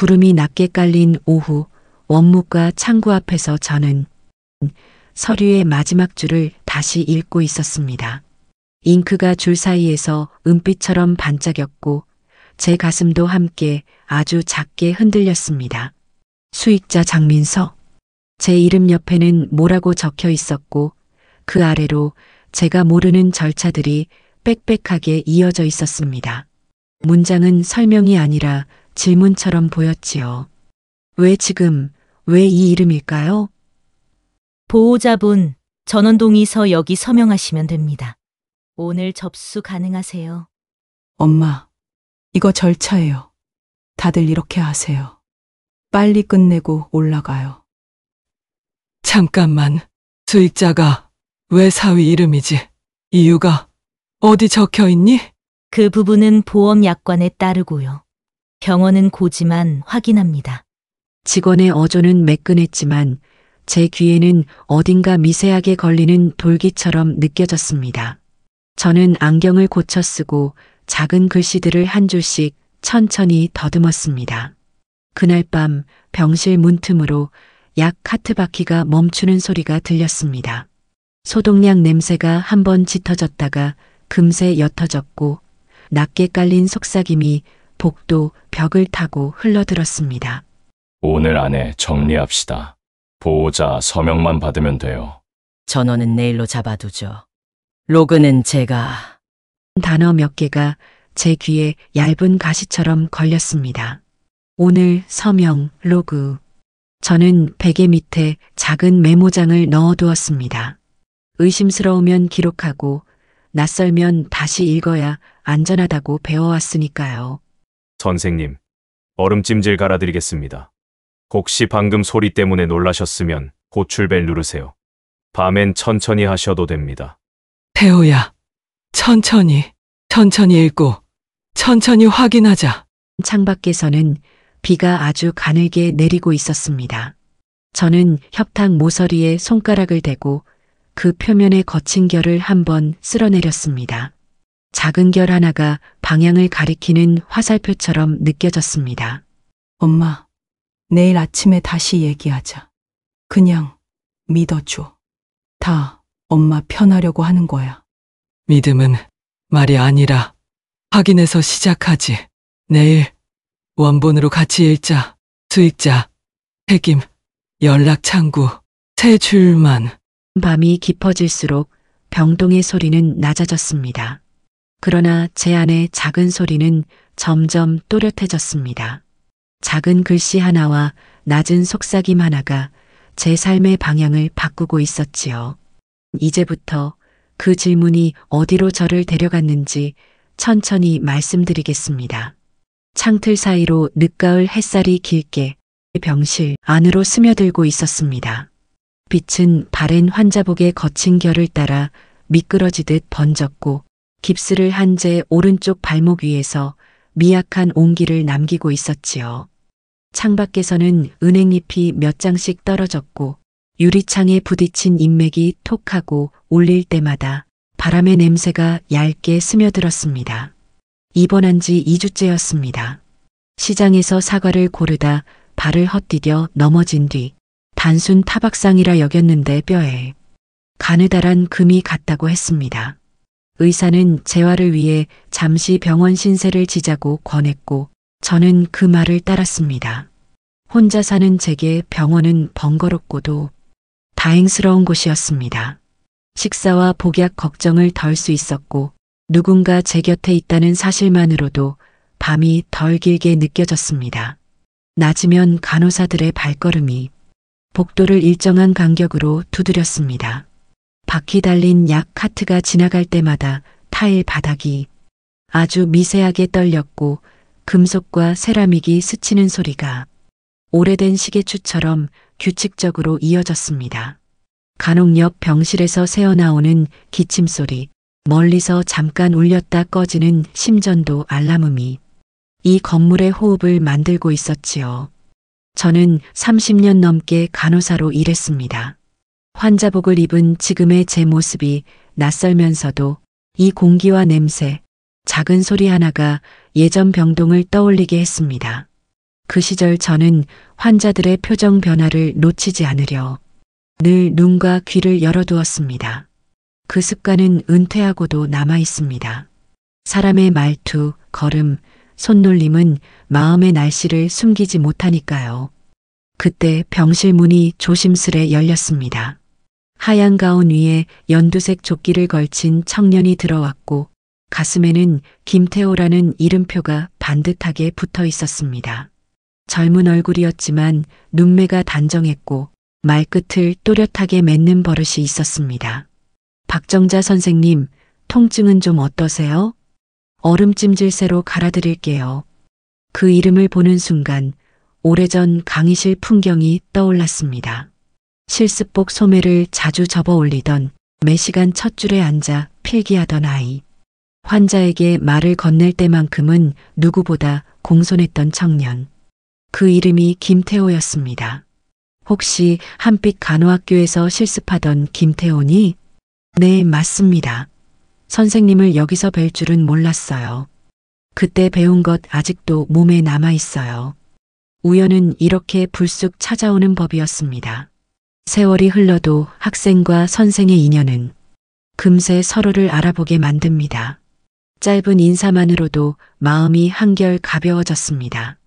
구름이 낮게 깔린 오후, 원무과 창구 앞에서 저는 서류의 마지막 줄을 다시 읽고 있었습니다. 잉크가 줄 사이에서 은빛처럼 반짝였고 제 가슴도 함께 아주 작게 흔들렸습니다. 수익자 장민서. 제 이름 옆에는 뭐라고 적혀 있었고 그 아래로 제가 모르는 절차들이 빽빽하게 이어져 있었습니다. 문장은 설명이 아니라 질문처럼 보였지요. 왜 지금, 왜 이 이름일까요? 보호자분, 전원동의서 여기 서명하시면 됩니다. 오늘 접수 가능하세요. 엄마, 이거 절차예요. 다들 이렇게 하세요. 빨리 끝내고 올라가요. 잠깐만, 수익자가 왜 사위 이름이지? 이유가 어디 적혀 있니? 그 부분은 보험 약관에 따르고요. 병원은 고지만 확인합니다. 직원의 어조는 매끈했지만 제 귀에는 어딘가 미세하게 걸리는 돌기처럼 느껴졌습니다. 저는 안경을 고쳐 쓰고 작은 글씨들을 한 줄씩 천천히 더듬었습니다. 그날 밤 병실 문틈으로 약 카트 바퀴가 멈추는 소리가 들렸습니다. 소독약 냄새가 한번 짙어졌다가 금세 옅어졌고 낮게 깔린 속삭임이 복도 벽을 타고 흘러들었습니다. 오늘 안에 정리합시다. 보호자 서명만 받으면 돼요. 전원은 내일로 잡아두죠. 로그는 제가... 단어 몇 개가 제 귀에 얇은 가시처럼 걸렸습니다. 오늘 서명, 로그. 저는 베개 밑에 작은 메모장을 넣어두었습니다. 의심스러우면 기록하고 낯설면 다시 읽어야 안전하다고 배워왔으니까요. 선생님, 얼음찜질 갈아드리겠습니다. 혹시 방금 소리 때문에 놀라셨으면 호출벨 누르세요. 밤엔 천천히 하셔도 됩니다. 태호야, 천천히 읽고 천천히 확인하자. 창밖에서는 비가 아주 가늘게 내리고 있었습니다. 저는 협탁 모서리에 손가락을 대고 그 표면의 거친 결을 한번 쓸어내렸습니다. 작은 결 하나가 방향을 가리키는 화살표처럼 느껴졌습니다. 엄마, 내일 아침에 다시 얘기하자. 그냥 믿어줘. 다 엄마 편하려고 하는 거야. 믿음은 말이 아니라 확인해서 시작하지. 내일 원본으로 같이 읽자. 수익자, 책임, 연락 창구, 세 줄만. 밤이 깊어질수록 병동의 소리는 낮아졌습니다. 그러나 제 안의 작은 소리는 점점 또렷해졌습니다. 작은 글씨 하나와 낮은 속삭임 하나가 제 삶의 방향을 바꾸고 있었지요. 이제부터 그 질문이 어디로 저를 데려갔는지 천천히 말씀드리겠습니다. 창틀 사이로 늦가을 햇살이 길게 병실 안으로 스며들고 있었습니다. 빛은 바랜 환자복의 거친 결을 따라 미끄러지듯 번졌고 깁스를 한 제 오른쪽 발목 위에서 미약한 온기를 남기고 있었지요. 창밖에서는 은행잎이 몇 장씩 떨어졌고 유리창에 부딪힌 인맥이 톡하고 울릴 때마다 바람의 냄새가 얇게 스며들었습니다. 입원한 지 2주째였습니다. 시장에서 사과를 고르다 발을 헛디뎌 넘어진 뒤 단순 타박상이라 여겼는데 뼈에 가느다란 금이 갔다고 했습니다. 의사는 재활을 위해 잠시 병원 신세를 지자고 권했고 저는 그 말을 따랐습니다. 혼자 사는 제게 병원은 번거롭고도 다행스러운 곳이었습니다. 식사와 복약 걱정을 덜 수 있었고 누군가 제 곁에 있다는 사실만으로도 밤이 덜 길게 느껴졌습니다. 낮이면 간호사들의 발걸음이 복도를 일정한 간격으로 두드렸습니다. 바퀴 달린 약 카트가 지나갈 때마다 타일 바닥이 아주 미세하게 떨렸고 금속과 세라믹이 스치는 소리가 오래된 시계추처럼 규칙적으로 이어졌습니다. 간혹 옆 병실에서 새어나오는 기침 소리, 멀리서 잠깐 울렸다 꺼지는 심전도 알람음이 이 건물의 호흡을 만들고 있었지요. 저는 30년 넘게 간호사로 일했습니다. 환자복을 입은 지금의 제 모습이 낯설면서도 이 공기와 냄새, 작은 소리 하나가 예전 병동을 떠올리게 했습니다. 그 시절 저는 환자들의 표정 변화를 놓치지 않으려 늘 눈과 귀를 열어두었습니다. 그 습관은 은퇴하고도 남아 있습니다. 사람의 말투, 걸음, 손놀림은 마음의 날씨를 숨기지 못하니까요. 그때 병실 문이 조심스레 열렸습니다. 하얀 가운 위에 연두색 조끼를 걸친 청년이 들어왔고 가슴에는 김태호라는 이름표가 반듯하게 붙어 있었습니다. 젊은 얼굴이었지만 눈매가 단정했고 말끝을 또렷하게 맺는 버릇이 있었습니다. 박정자 선생님, 통증은 좀 어떠세요? 얼음찜질새로 갈아드릴게요. 그 이름을 보는 순간 오래전 강의실 풍경이 떠올랐습니다. 실습복 소매를 자주 접어 올리던 매시간 첫 줄에 앉아 필기하던 아이. 환자에게 말을 건넬 때만큼은 누구보다 공손했던 청년. 그 이름이 김태호였습니다. 혹시 한빛 간호학교에서 실습하던 김태호니? 네, 맞습니다. 선생님을 여기서 뵐 줄은 몰랐어요. 그때 배운 것 아직도 몸에 남아 있어요. 우연은 이렇게 불쑥 찾아오는 법이었습니다. 세월이 흘러도 학생과 선생의 인연은 금세 서로를 알아보게 만듭니다. 짧은 인사만으로도 마음이 한결 가벼워졌습니다.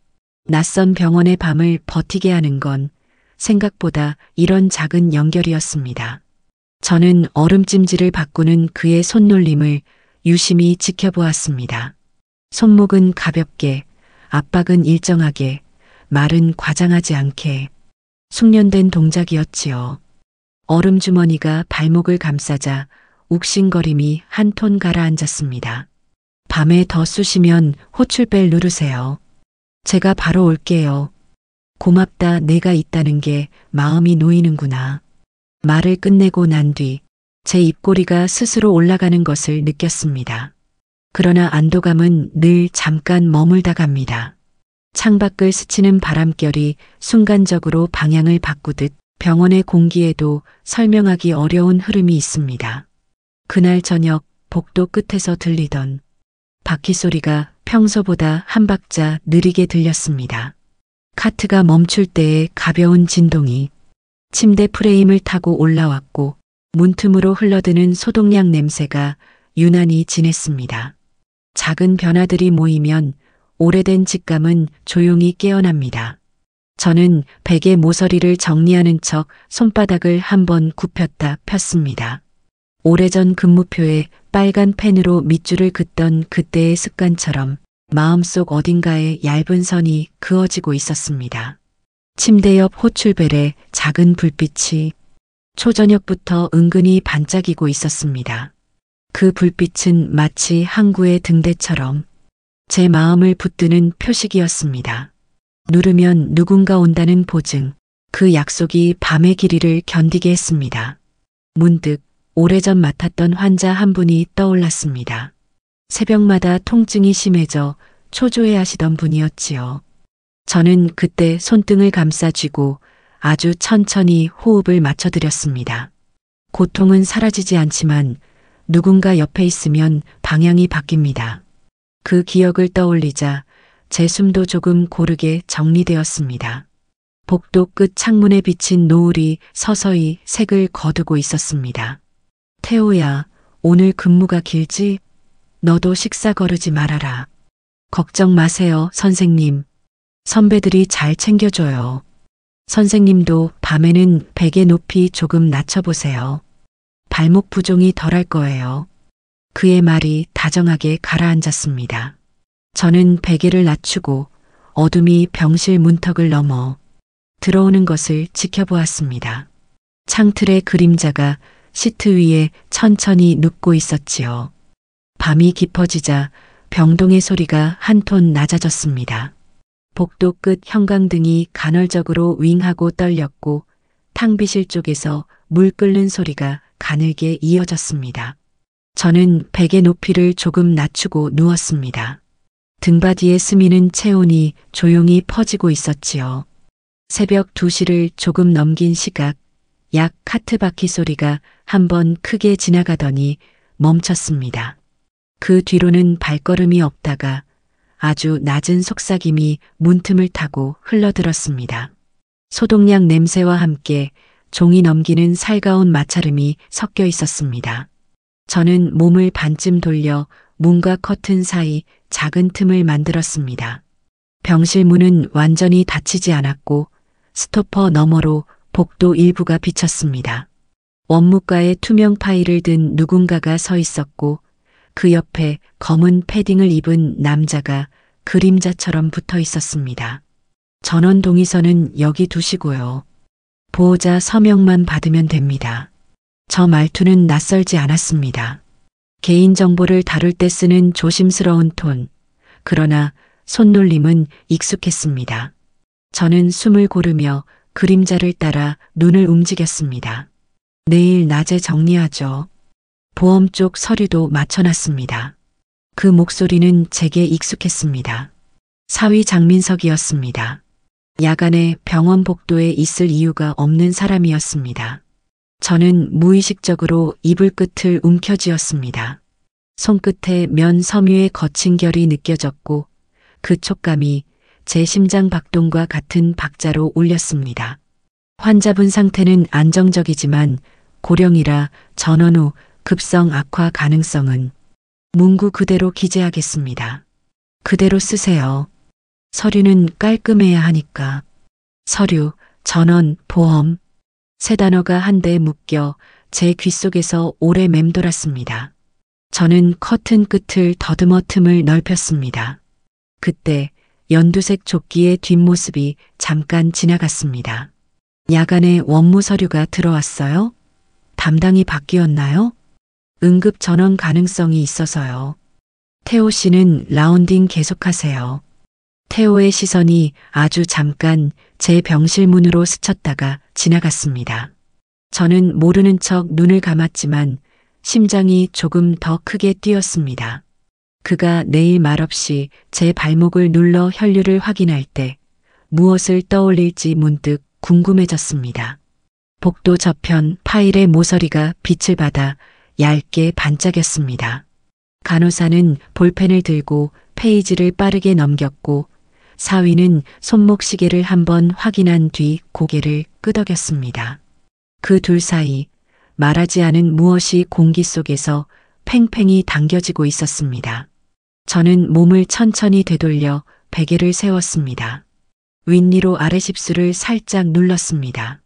낯선 병원의 밤을 버티게 하는 건 생각보다 이런 작은 연결이었습니다. 저는 얼음찜질을 바꾸는 그의 손놀림을 유심히 지켜보았습니다. 손목은 가볍게, 압박은 일정하게, 말은 과장하지 않게 숙련된 동작이었지요. 얼음 주머니가 발목을 감싸자 욱신거림이 한 톤 가라앉았습니다. 밤에 더 쑤시면 호출벨 누르세요. 제가 바로 올게요. 고맙다, 내가 있다는 게 마음이 놓이는구나. 말을 끝내고 난 뒤 제 입꼬리가 스스로 올라가는 것을 느꼈습니다. 그러나 안도감은 늘 잠깐 머물다 갑니다. 창밖을 스치는 바람결이 순간적으로 방향을 바꾸듯 병원의 공기에도 설명하기 어려운 흐름이 있습니다. 그날 저녁 복도 끝에서 들리던 바퀴 소리가 평소보다 한 박자 느리게 들렸습니다. 카트가 멈출 때의 가벼운 진동이 침대 프레임을 타고 올라왔고 문틈으로 흘러드는 소독약 냄새가 유난히 진했습니다. 작은 변화들이 모이면 오래된 직감은 조용히 깨어납니다. 저는 베개 모서리를 정리하는 척 손바닥을 한번 굽혔다 폈습니다. 오래전 근무표에 빨간 펜으로 밑줄을 긋던 그때의 습관처럼 마음속 어딘가에 얇은 선이 그어지고 있었습니다. 침대 옆 호출벨에 작은 불빛이 초저녁부터 은근히 반짝이고 있었습니다. 그 불빛은 마치 항구의 등대처럼 제 마음을 붙드는 표식이었습니다. 누르면 누군가 온다는 보증, 그 약속이 밤의 길이를 견디게 했습니다. 문득 오래전 맡았던 환자 한 분이 떠올랐습니다. 새벽마다 통증이 심해져 초조해 하시던 분이었지요. 저는 그때 손등을 감싸쥐고 아주 천천히 호흡을 맞춰드렸습니다. 고통은 사라지지 않지만 누군가 옆에 있으면 방향이 바뀝니다. 그 기억을 떠올리자 제 숨도 조금 고르게 정리되었습니다. 복도 끝 창문에 비친 노을이 서서히 색을 거두고 있었습니다. 태호야, 오늘 근무가 길지? 너도 식사 거르지 말아라. 걱정 마세요, 선생님. 선배들이 잘 챙겨줘요. 선생님도 밤에는 베개 높이 조금 낮춰보세요. 발목 부종이 덜할 거예요. 그의 말이 다정하게 가라앉았습니다. 저는 베개를 낮추고 어둠이 병실 문턱을 넘어 들어오는 것을 지켜보았습니다. 창틀의 그림자가 시트 위에 천천히 눕고 있었지요. 밤이 깊어지자 병동의 소리가 한 톤 낮아졌습니다. 복도 끝 형광등이 간헐적으로 윙하고 떨렸고 탕비실 쪽에서 물 끓는 소리가 가늘게 이어졌습니다. 저는 베개 높이를 조금 낮추고 누웠습니다. 등받이에 스미는 체온이 조용히 퍼지고 있었지요. 새벽 2시를 조금 넘긴 시각, 약 카트 바퀴 소리가 한번 크게 지나가더니 멈췄습니다. 그 뒤로는 발걸음이 없다가 아주 낮은 속삭임이 문틈을 타고 흘러들었습니다. 소독약 냄새와 함께 종이 넘기는 살가운 마찰음이 섞여 있었습니다. 저는 몸을 반쯤 돌려 문과 커튼 사이 작은 틈을 만들었습니다. 병실 문은 완전히 닫히지 않았고 스토퍼 너머로 복도 일부가 비쳤습니다. 원무과에 투명 파일을 든 누군가가 서 있었고 그 옆에 검은 패딩을 입은 남자가 그림자처럼 붙어 있었습니다. 전원 동의서는 여기 두시고요. 보호자 서명만 받으면 됩니다. 저 말투는 낯설지 않았습니다. 개인정보를 다룰 때 쓰는 조심스러운 톤, 그러나 손놀림은 익숙했습니다. 저는 숨을 고르며 그림자를 따라 눈을 움직였습니다. 내일 낮에 정리하죠. 보험 쪽 서류도 맞춰놨습니다. 그 목소리는 제게 익숙했습니다. 사위 장민석이었습니다. 야간에 병원 복도에 있을 이유가 없는 사람이었습니다. 저는 무의식적으로 이불 끝을 움켜쥐었습니다. 손끝에 면 섬유의 거친 결이 느껴졌고 그 촉감이 제 심장 박동과 같은 박자로 울렸습니다. 환자분 상태는 안정적이지만 고령이라 전원 후 급성 악화 가능성은 문구 그대로 기재하겠습니다. 그대로 쓰세요. 서류는 깔끔해야 하니까. 서류, 전원, 보험. 세 단어가 한데 묶여 제 귓속에서 오래 맴돌았습니다. 저는 커튼 끝을 더듬어 틈을 넓혔습니다. 그때 연두색 조끼의 뒷모습이 잠깐 지나갔습니다. 야간에 원무 서류가 들어왔어요? 담당이 바뀌었나요? 응급 전원 가능성이 있어서요. 태호 씨는 라운딩 계속하세요. 태호의 시선이 아주 잠깐 제 병실 문으로 스쳤다가 지나갔습니다. 저는 모르는 척 눈을 감았지만 심장이 조금 더 크게 뛰었습니다. 그가 내일 말없이 제 발목을 눌러 혈류를 확인할 때 무엇을 떠올릴지 문득 궁금해졌습니다. 복도 저편 파일의 모서리가 빛을 받아 얇게 반짝였습니다. 간호사는 볼펜을 들고 페이지를 빠르게 넘겼고 사위는 손목시계를 한번 확인한 뒤 고개를 끄덕였습니다. 그 둘 사이 말하지 않은 무엇이 공기 속에서 팽팽히 당겨지고 있었습니다. 저는 몸을 천천히 되돌려 베개를 세웠습니다. 윗니로 아래십수를 살짝 눌렀습니다.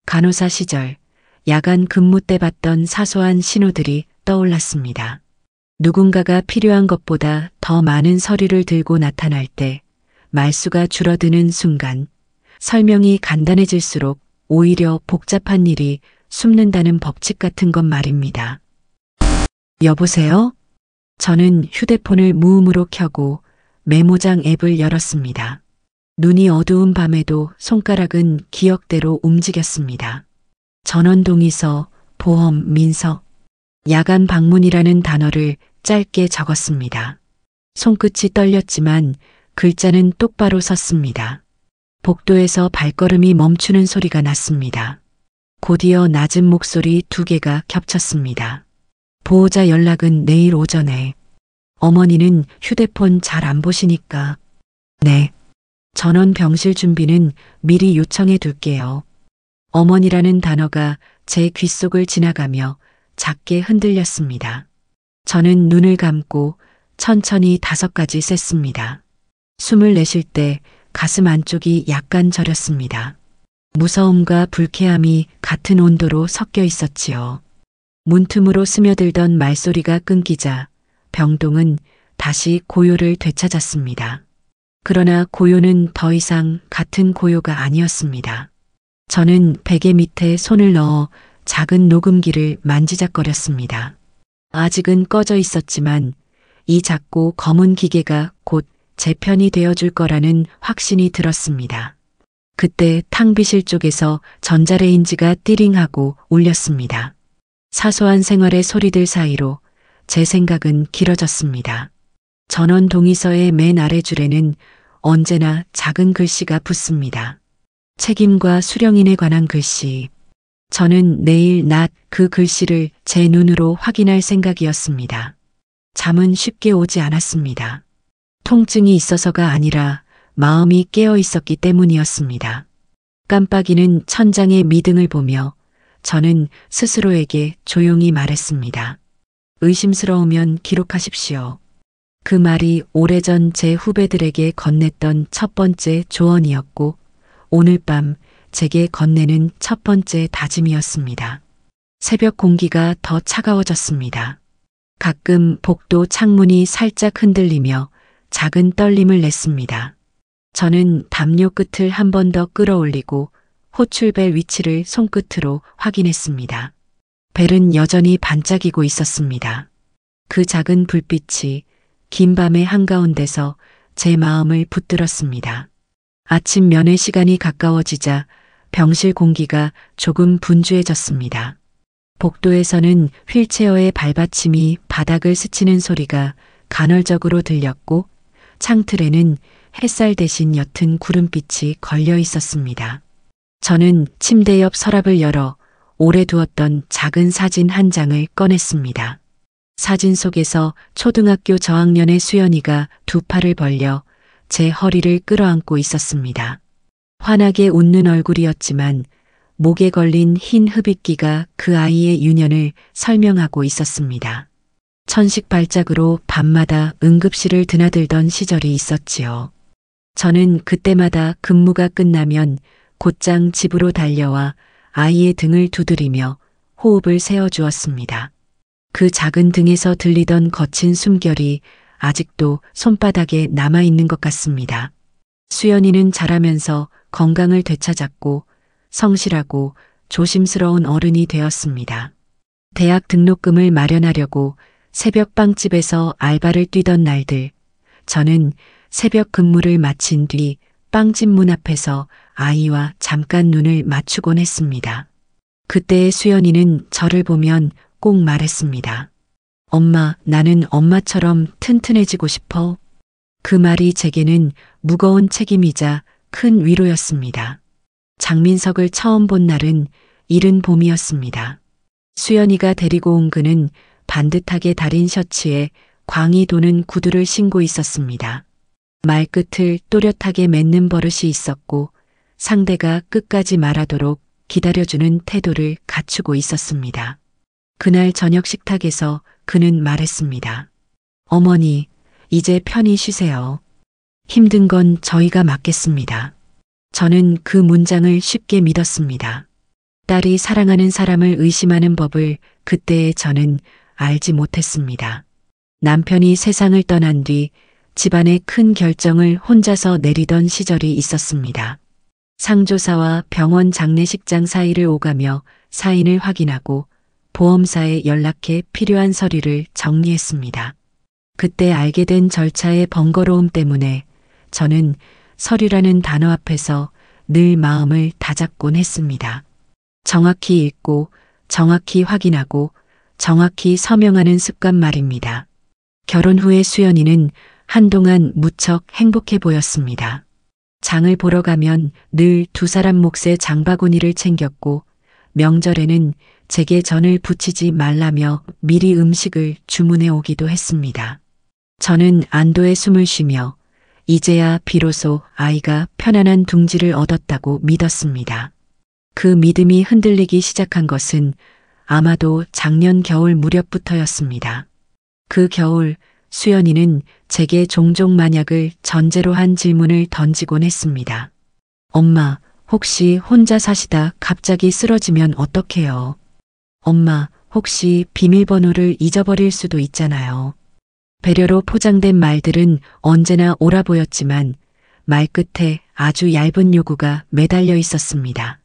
간호사 시절 야간 근무 때 봤던 사소한 신호들이 떠올랐습니다. 누군가가 필요한 것보다 더 많은 서류를 들고 나타날 때 말수가 줄어드는 순간 설명이 간단해질수록 오히려 복잡한 일이 숨는다는 법칙 같은 것 말입니다. 여보세요? 저는 휴대폰을 무음으로 켜고 메모장 앱을 열었습니다. 눈이 어두운 밤에도 손가락은 기억대로 움직였습니다. 전원 동의서, 보험, 민서, 야간 방문이라는 단어를 짧게 적었습니다. 손끝이 떨렸지만 글자는 똑바로 섰습니다. 복도에서 발걸음이 멈추는 소리가 났습니다. 곧이어 낮은 목소리 두 개가 겹쳤습니다. 보호자 연락은 내일 오전에. 어머니는 휴대폰 잘 안 보시니까. 네. 전원 병실 준비는 미리 요청해 둘게요. 어머니라는 단어가 제 귓속을 지나가며 작게 흔들렸습니다. 저는 눈을 감고 천천히 5가지 셌습니다. 숨을 내쉴 때 가슴 안쪽이 약간 저렸습니다. 무서움과 불쾌함이 같은 온도로 섞여 있었지요. 문틈으로 스며들던 말소리가 끊기자 병동은 다시 고요를 되찾았습니다. 그러나 고요는 더 이상 같은 고요가 아니었습니다. 저는 베개 밑에 손을 넣어 작은 녹음기를 만지작거렸습니다. 아직은 꺼져 있었지만 이 작고 검은 기계가 곧 제 편이 되어줄 거라는 확신이 들었습니다. 그때 탕비실 쪽에서 전자레인지가 띠링하고 울렸습니다. 사소한 생활의 소리들 사이로 제 생각은 길어졌습니다. 전원 동의서의 맨 아래 줄에는 언제나 작은 글씨가 붙습니다. 책임과 수령인에 관한 글씨. 저는 내일 낮 그 글씨를 제 눈으로 확인할 생각이었습니다. 잠은 쉽게 오지 않았습니다. 통증이 있어서가 아니라 마음이 깨어 있었기 때문이었습니다. 깜빡이는 천장의 미등을 보며 저는 스스로에게 조용히 말했습니다. 의심스러우면 기록하십시오. 그 말이 오래전 제 후배들에게 건넸던 첫 번째 조언이었고 오늘 밤 제게 건네는 첫 번째 다짐이었습니다. 새벽 공기가 더 차가워졌습니다. 가끔 복도 창문이 살짝 흔들리며 작은 떨림을 냈습니다. 저는 담요 끝을 한 번 더 끌어올리고 호출벨 위치를 손끝으로 확인했습니다. 벨은 여전히 반짝이고 있었습니다. 그 작은 불빛이 긴 밤의 한가운데서 제 마음을 붙들었습니다. 아침 면회 시간이 가까워지자 병실 공기가 조금 분주해졌습니다. 복도에서는 휠체어의 발받침이 바닥을 스치는 소리가 간헐적으로 들렸고 창틀에는 햇살 대신 옅은 구름빛이 걸려 있었습니다. 저는 침대 옆 서랍을 열어 오래 두었던 작은 사진 한 장을 꺼냈습니다. 사진 속에서 초등학교 저학년의 수연이가 두 팔을 벌려 제 허리를 끌어안고 있었습니다. 환하게 웃는 얼굴이었지만 목에 걸린 흰 흡입기가 그 아이의 유년을 설명하고 있었습니다. 천식 발작으로 밤마다 응급실을 드나들던 시절이 있었지요. 저는 그때마다 근무가 끝나면 곧장 집으로 달려와 아이의 등을 두드리며 호흡을 세워주었습니다. 그 작은 등에서 들리던 거친 숨결이 아직도 손바닥에 남아있는 것 같습니다. 수연이는 자라면서 건강을 되찾았고 성실하고 조심스러운 어른이 되었습니다. 대학 등록금을 마련하려고 새벽 빵집에서 알바를 뛰던 날들, 저는 새벽 근무를 마친 뒤 빵집 문 앞에서 아이와 잠깐 눈을 맞추곤 했습니다. 그때의 수연이는 저를 보면 꼭 말했습니다. 엄마, 나는 엄마처럼 튼튼해지고 싶어. 그 말이 제게는 무거운 책임이자 큰 위로였습니다. 장민석을 처음 본 날은 이른 봄이었습니다. 수연이가 데리고 온 그는 반듯하게 다린 셔츠에 광이 도는 구두를 신고 있었습니다. 말끝을 또렷하게 맺는 버릇이 있었고 상대가 끝까지 말하도록 기다려주는 태도를 갖추고 있었습니다. 그날 저녁 식탁에서 그는 말했습니다. 어머니, 이제 편히 쉬세요. 힘든 건 저희가 맡겠습니다. 저는 그 문장을 쉽게 믿었습니다. 딸이 사랑하는 사람을 의심하는 법을 그때의 저는 알지 못했습니다. 남편이 세상을 떠난 뒤 집안의 큰 결정을 혼자서 내리던 시절이 있었습니다. 상조사와 병원 장례식장 사이를 오가며 사인을 확인하고 보험사에 연락해 필요한 서류를 정리했습니다. 그때 알게 된 절차의 번거로움 때문에 저는 서류라는 단어 앞에서 늘 마음을 다잡곤 했습니다. 정확히 읽고 정확히 확인하고 정확히 서명하는 습관 말입니다. 결혼 후에 수연이는 한동안 무척 행복해 보였습니다. 장을 보러 가면 늘 두 사람 몫의 장바구니를 챙겼고 명절에는 제게 전을 부치지 말라며 미리 음식을 주문해 오기도 했습니다. 저는 안도의 숨을 쉬며 이제야 비로소 아이가 편안한 둥지를 얻었다고 믿었습니다. 그 믿음이 흔들리기 시작한 것은 아마도 작년 겨울 무렵부터였습니다. 그 겨울 수연이는 제게 종종 만약을 전제로 한 질문을 던지곤 했습니다. 엄마, 혹시 혼자 사시다 갑자기 쓰러지면 어떡해요? 엄마, 혹시 비밀번호를 잊어버릴 수도 있잖아요. 배려로 포장된 말들은 언제나 옳아 보였지만 말끝에 아주 얇은 요구가 매달려 있었습니다.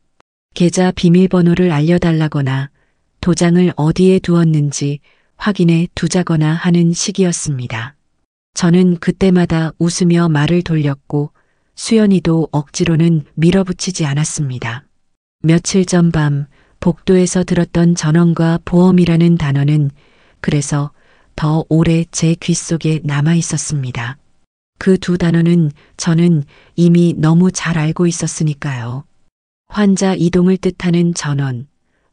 계좌 비밀번호를 알려달라거나 도장을 어디에 두었는지 확인해 두자거나 하는 시기였습니다. 저는 그때마다 웃으며 말을 돌렸고 수연이도 억지로는 밀어붙이지 않았습니다. 며칠 전 밤 복도에서 들었던 전원과 보험이라는 단어는 그래서 더 오래 제 귀 속에 남아 있었습니다. 그 두 단어는 저는 이미 너무 잘 알고 있었으니까요. 환자 이동을 뜻하는 전원,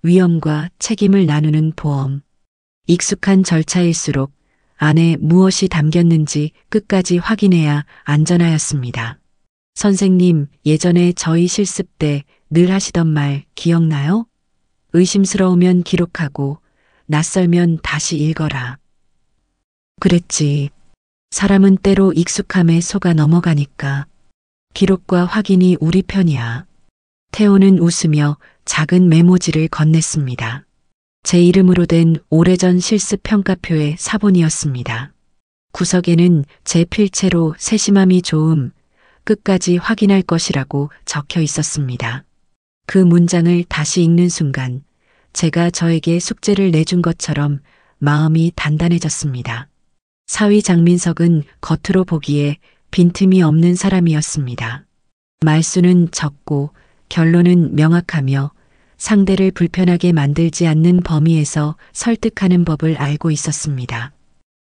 위험과 책임을 나누는 보험. 익숙한 절차일수록 안에 무엇이 담겼는지 끝까지 확인해야 안전하였습니다. 선생님, 예전에 저희 실습 때 늘 하시던 말 기억나요? 의심스러우면 기록하고 낯설면 다시 읽어라. 그랬지. 사람은 때로 익숙함에 속아 넘어가니까 기록과 확인이 우리 편이야. 태호는 웃으며 작은 메모지를 건넸습니다. 제 이름으로 된 오래전 실습 평가표의 사본이었습니다. 구석에는 제 필체로 세심함이 좋음, 끝까지 확인할 것이라고 적혀 있었습니다. 그 문장을 다시 읽는 순간 제가 저에게 숙제를 내준 것처럼 마음이 단단해졌습니다. 사위 장민석은 겉으로 보기에 빈틈이 없는 사람이었습니다. 말수는 적고 결론은 명확하며 상대를 불편하게 만들지 않는 범위에서 설득하는 법을 알고 있었습니다.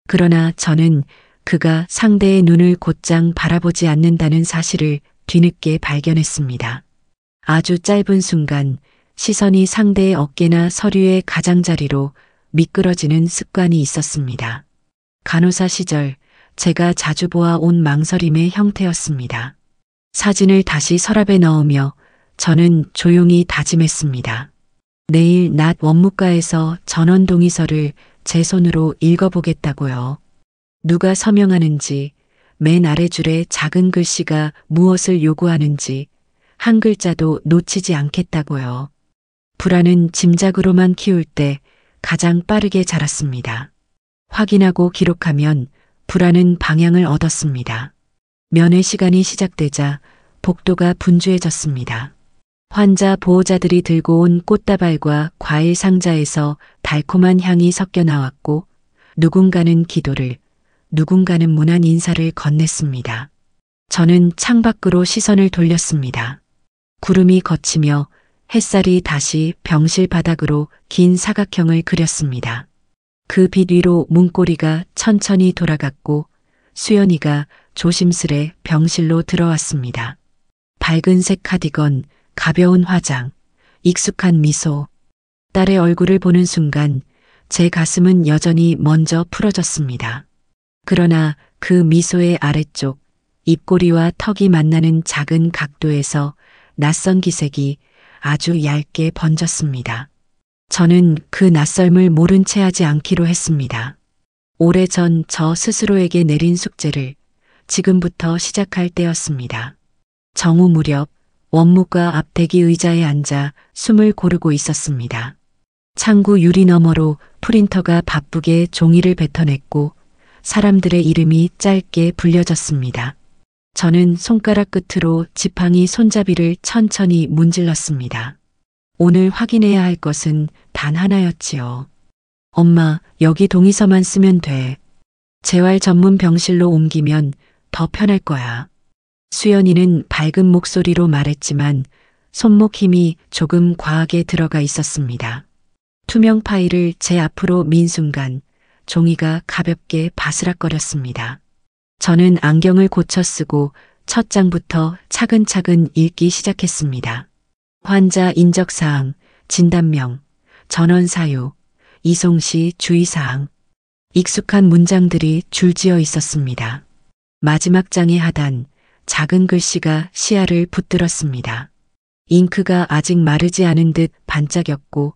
그러나 저는 그가 상대의 눈을 곧장 바라보지 않는다는 사실을 뒤늦게 발견했습니다. 아주 짧은 순간 시선이 상대의 어깨나 서류의 가장자리로 미끄러지는 습관이 있었습니다. 간호사 시절 제가 자주 보아온 망설임의 형태였습니다. 사진을 다시 서랍에 넣으며 저는 조용히 다짐했습니다. 내일 낮 원무과에서 전원 동의서를 제 손으로 읽어보겠다고요. 누가 서명하는지, 맨 아래 줄에 작은 글씨가 무엇을 요구하는지 한 글자도 놓치지 않겠다고요. 불안은 짐작으로만 키울 때 가장 빠르게 자랐습니다. 확인하고 기록하면 불안은 방향을 얻었습니다. 면회 시간이 시작되자 복도가 분주해졌습니다. 환자 보호자들이 들고 온 꽃다발과 과일 상자에서 달콤한 향이 섞여 나왔고 누군가는 기도를, 누군가는 무난 인사를 건넸습니다. 저는 창밖으로 시선을 돌렸습니다. 구름이 걷히며 햇살이 다시 병실 바닥으로 긴 사각형을 그렸습니다. 그 빛 위로 문고리가 천천히 돌아갔고 수연이가 조심스레 병실로 들어왔습니다. 밝은색 카디건, 가벼운 화장, 익숙한 미소. 딸의 얼굴을 보는 순간 제 가슴은 여전히 먼저 풀어졌습니다. 그러나 그 미소의 아래쪽, 입꼬리와 턱이 만나는 작은 각도에서 낯선 기색이 아주 얇게 번졌습니다. 저는 그 낯설음을 모른 채 하지 않기로 했습니다. 오래전 저 스스로에게 내린 숙제를 지금부터 시작할 때였습니다. 정오 무렵 원무과 앞 대기 의자에 앉아 숨을 고르고 있었습니다. 창구 유리 너머로 프린터가 바쁘게 종이를 뱉어냈고 사람들의 이름이 짧게 불려졌습니다. 저는 손가락 끝으로 지팡이 손잡이를 천천히 문질렀습니다. 오늘 확인해야 할 것은 단 하나였지요. 엄마, 여기 동의서만 쓰면 돼. 재활 전문 병실로 옮기면 더 편할 거야. 수연이는 밝은 목소리로 말했지만 손목 힘이 조금 과하게 들어가 있었습니다. 투명 파일을 제 앞으로 민 순간 종이가 가볍게 바스락거렸습니다. 저는 안경을 고쳐 쓰고 첫 장부터 차근차근 읽기 시작했습니다. 환자 인적사항, 진단명, 전원 사유, 이송시 주의사항. 익숙한 문장들이 줄지어 있었습니다. 마지막 장의 하단, 작은 글씨가 시야를 붙들었습니다. 잉크가 아직 마르지 않은 듯 반짝였고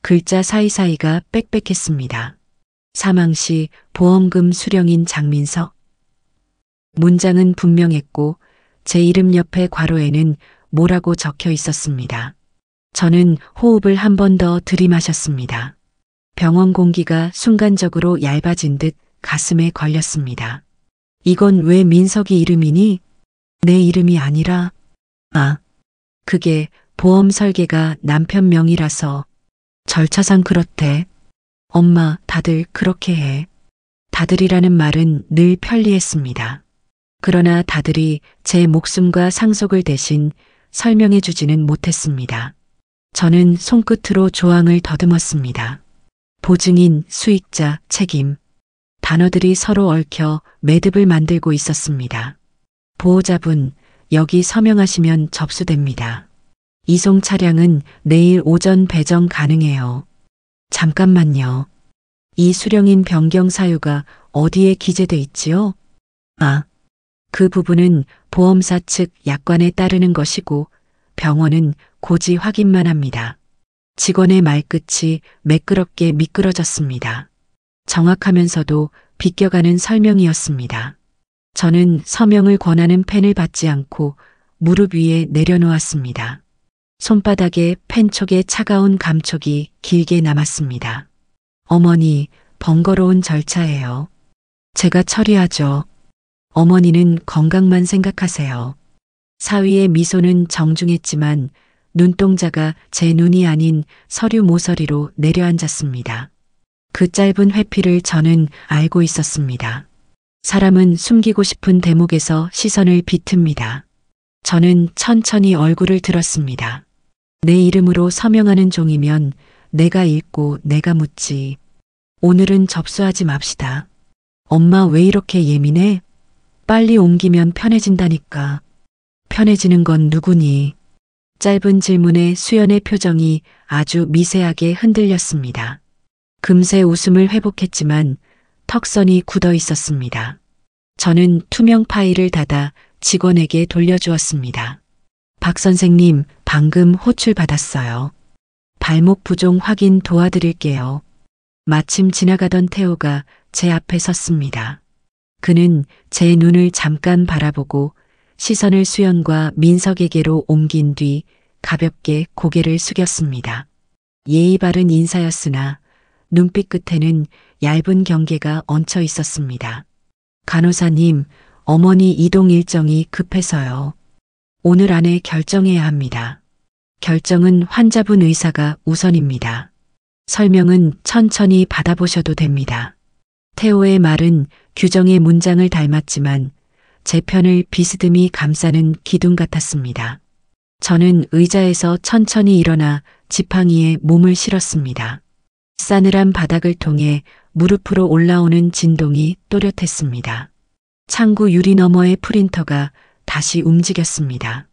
글자 사이사이가 빽빽했습니다. 사망 시 보험금 수령인 장민석. 문장은 분명했고 제 이름 옆에 괄호에는 뭐라고 적혀 있었습니다. 저는 호흡을 한 번 더 들이마셨습니다. 병원 공기가 순간적으로 얇아진 듯 가슴에 걸렸습니다. 이건 왜 민석이 이름이니? 내 이름이 아니라, 그게 보험 설계가 남편 명이라서 절차상 그렇대. 엄마, 다들 그렇게 해. 다들이라는 말은 늘 편리했습니다. 그러나 다들이 제 목숨과 상속을 대신 설명해 주지는 못했습니다. 저는 손끝으로 조항을 더듬었습니다. 보증인, 수익자, 책임. 단어들이 서로 얽혀 매듭을 만들고 있었습니다. 보호자분, 여기 서명하시면 접수됩니다. 이송 차량은 내일 오전 배정 가능해요. 잠깐만요. 이 수령인 변경 사유가 어디에 기재돼 있지요? 아, 그 부분은 보험사 측 약관에 따르는 것이고 병원은 고지 확인만 합니다. 직원의 말끝이 매끄럽게 미끄러졌습니다. 정확하면서도 비껴가는 설명이었습니다. 저는 서명을 권하는 펜을 받지 않고 무릎 위에 내려놓았습니다. 손바닥에 펜촉의 차가운 감촉이 길게 남았습니다. 어머니, 번거로운 절차예요. 제가 처리하죠. 어머니는 건강만 생각하세요. 사위의 미소는 정중했지만 눈동자가 제 눈이 아닌 서류 모서리로 내려앉았습니다. 그 짧은 회피를 저는 알고 있었습니다. 사람은 숨기고 싶은 대목에서 시선을 비틉니다. 저는 천천히 얼굴을 들었습니다. 내 이름으로 서명하는 종이면 내가 읽고 내가 묻지. 오늘은 접수하지 맙시다. 엄마 왜 이렇게 예민해? 빨리 옮기면 편해진다니까. 편해지는 건 누구니? 짧은 질문에 수연의 표정이 아주 미세하게 흔들렸습니다. 금세 웃음을 회복했지만 턱선이 굳어 있었습니다. 저는 투명 파일을 닫아 직원에게 돌려주었습니다. 박 선생님, 방금 호출 받았어요. 발목 부종 확인 도와드릴게요. 마침 지나가던 태호가 제 앞에 섰습니다. 그는 제 눈을 잠깐 바라보고 시선을 수연과 민석에게로 옮긴 뒤 가볍게 고개를 숙였습니다. 예의 바른 인사였으나 눈빛 끝에는 얇은 경계가 얹혀 있었습니다. 간호사님, 어머니 이동 일정이 급해서요. 오늘 안에 결정해야 합니다. 결정은 환자분 의사가 우선입니다. 설명은 천천히 받아보셔도 됩니다. 태호의 말은 규정의 문장을 닮았지만 제 편을 비스듬히 감싸는 기둥 같았습니다. 저는 의자에서 천천히 일어나 지팡이에 몸을 실었습니다. 싸늘한 바닥을 통해 무릎으로 올라오는 진동이 또렷했습니다. 창구 유리 너머의 프린터가 다시 움직였습니다.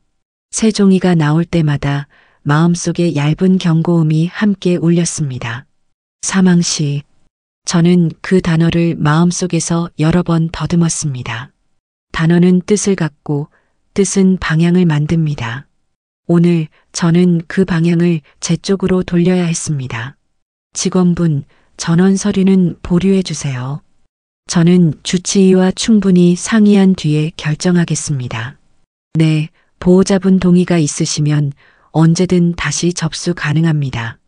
새 종이가 나올 때마다 마음속에 얇은 경고음이 함께 울렸습니다. 사망시. 저는 그 단어를 마음속에서 여러 번 더듬었습니다. 단어는 뜻을 갖고 뜻은 방향을 만듭니다. 오늘 저는 그 방향을 제 쪽으로 돌려야 했습니다. 직원분, 전원 서류는 보류해 주세요. 저는 주치의와 충분히 상의한 뒤에 결정하겠습니다. 네, 보호자분 동의가 있으시면 언제든 다시 접수 가능합니다.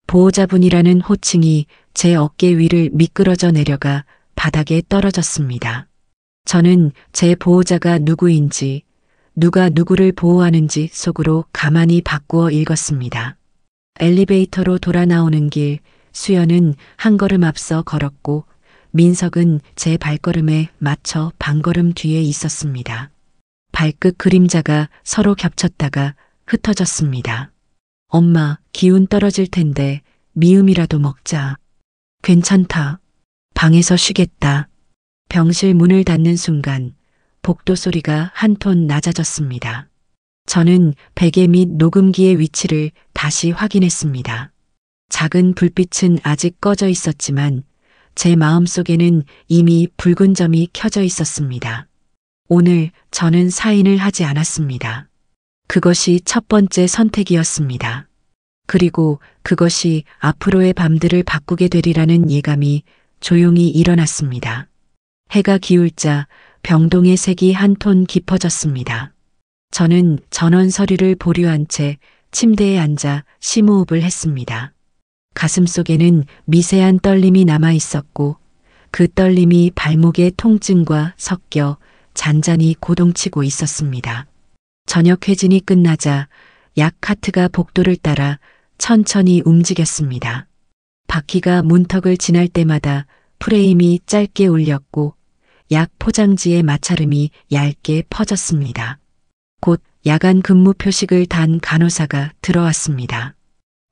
보호자분이라는 호칭이 제 어깨 위를 미끄러져 내려가 바닥에 떨어졌습니다. 저는 제 보호자가 누구인지, 누가 누구를 보호하는지 속으로 가만히 바꾸어 읽었습니다. 엘리베이터로 돌아 나오는 길, 수연은 한 걸음 앞서 걸었고 민석은 제 발걸음에 맞춰 반걸음 뒤에 있었습니다. 발끝 그림자가 서로 겹쳤다가 흩어졌습니다. 엄마, 기운 떨어질 텐데 미음이라도 먹자. 괜찮다. 방에서 쉬겠다. 병실 문을 닫는 순간 복도 소리가 한 톤 낮아졌습니다. 저는 베개 및 녹음기의 위치를 다시 확인했습니다. 작은 불빛은 아직 꺼져 있었지만 제 마음속에는 이미 붉은 점이 켜져 있었습니다. 오늘 저는 사인을 하지 않았습니다. 그것이 첫 번째 선택이었습니다. 그리고 그것이 앞으로의 밤들을 바꾸게 되리라는 예감이 조용히 일어났습니다. 해가 기울자 병동의 색이 한 톤 깊어졌습니다. 저는 전원 서류를 보류한 채 침대에 앉아 심호흡을 했습니다. 가슴속에는 미세한 떨림이 남아 있었고 그 떨림이 발목의 통증과 섞여 잔잔히 고동치고 있었습니다. 저녁 회진이 끝나자 약 카트가 복도를 따라 천천히 움직였습니다. 바퀴가 문턱을 지날 때마다 프레임이 짧게 울렸고 약 포장지의 마찰음이 얇게 퍼졌습니다. 곧 야간 근무 표식을 단 간호사가 들어왔습니다.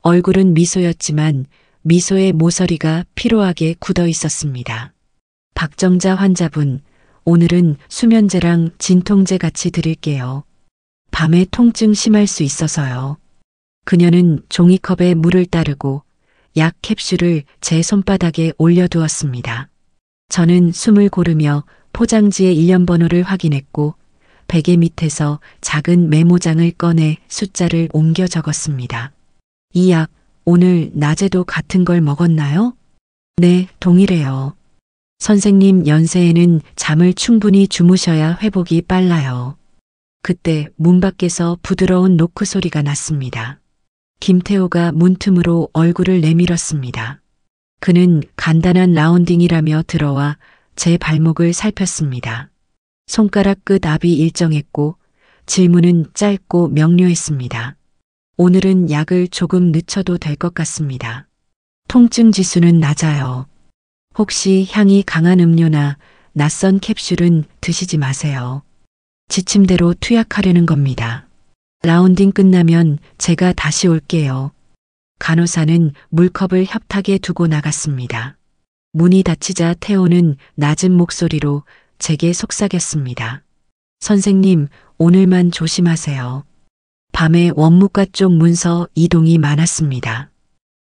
얼굴은 미소였지만 미소의 모서리가 피로하게 굳어 있었습니다. 박정자 환자분, 오늘은 수면제랑 진통제 같이 드릴게요. 밤에 통증 심할 수 있어서요. 그녀는 종이컵에 물을 따르고 약 캡슐을 제 손바닥에 올려두었습니다. 저는 숨을 고르며 포장지의 일련 번호를 확인했고 베개 밑에서 작은 메모장을 꺼내 숫자를 옮겨 적었습니다. 이 약 오늘 낮에도 같은 걸 먹었나요? 네, 동일해요. 선생님 연세에는 잠을 충분히 주무셔야 회복이 빨라요. 그때 문 밖에서 부드러운 노크 소리가 났습니다. 김태호가 문틈으로 얼굴을 내밀었습니다. 그는 간단한 라운딩이라며 들어와 제 발목을 살폈습니다. 손가락 끝 앞이 일정했고 질문은 짧고 명료했습니다. 오늘은 약을 조금 늦춰도 될 것 같습니다. 통증 지수는 낮아요. 혹시 향이 강한 음료나 낯선 캡슐은 드시지 마세요. 지침대로 투약하려는 겁니다. 라운딩 끝나면 제가 다시 올게요. 간호사는 물컵을 협탁에 두고 나갔습니다. 문이 닫히자 태호는 낮은 목소리로 제게 속삭였습니다. 선생님, 오늘만 조심하세요. 밤에 원무과 쪽 문서 이동이 많았습니다.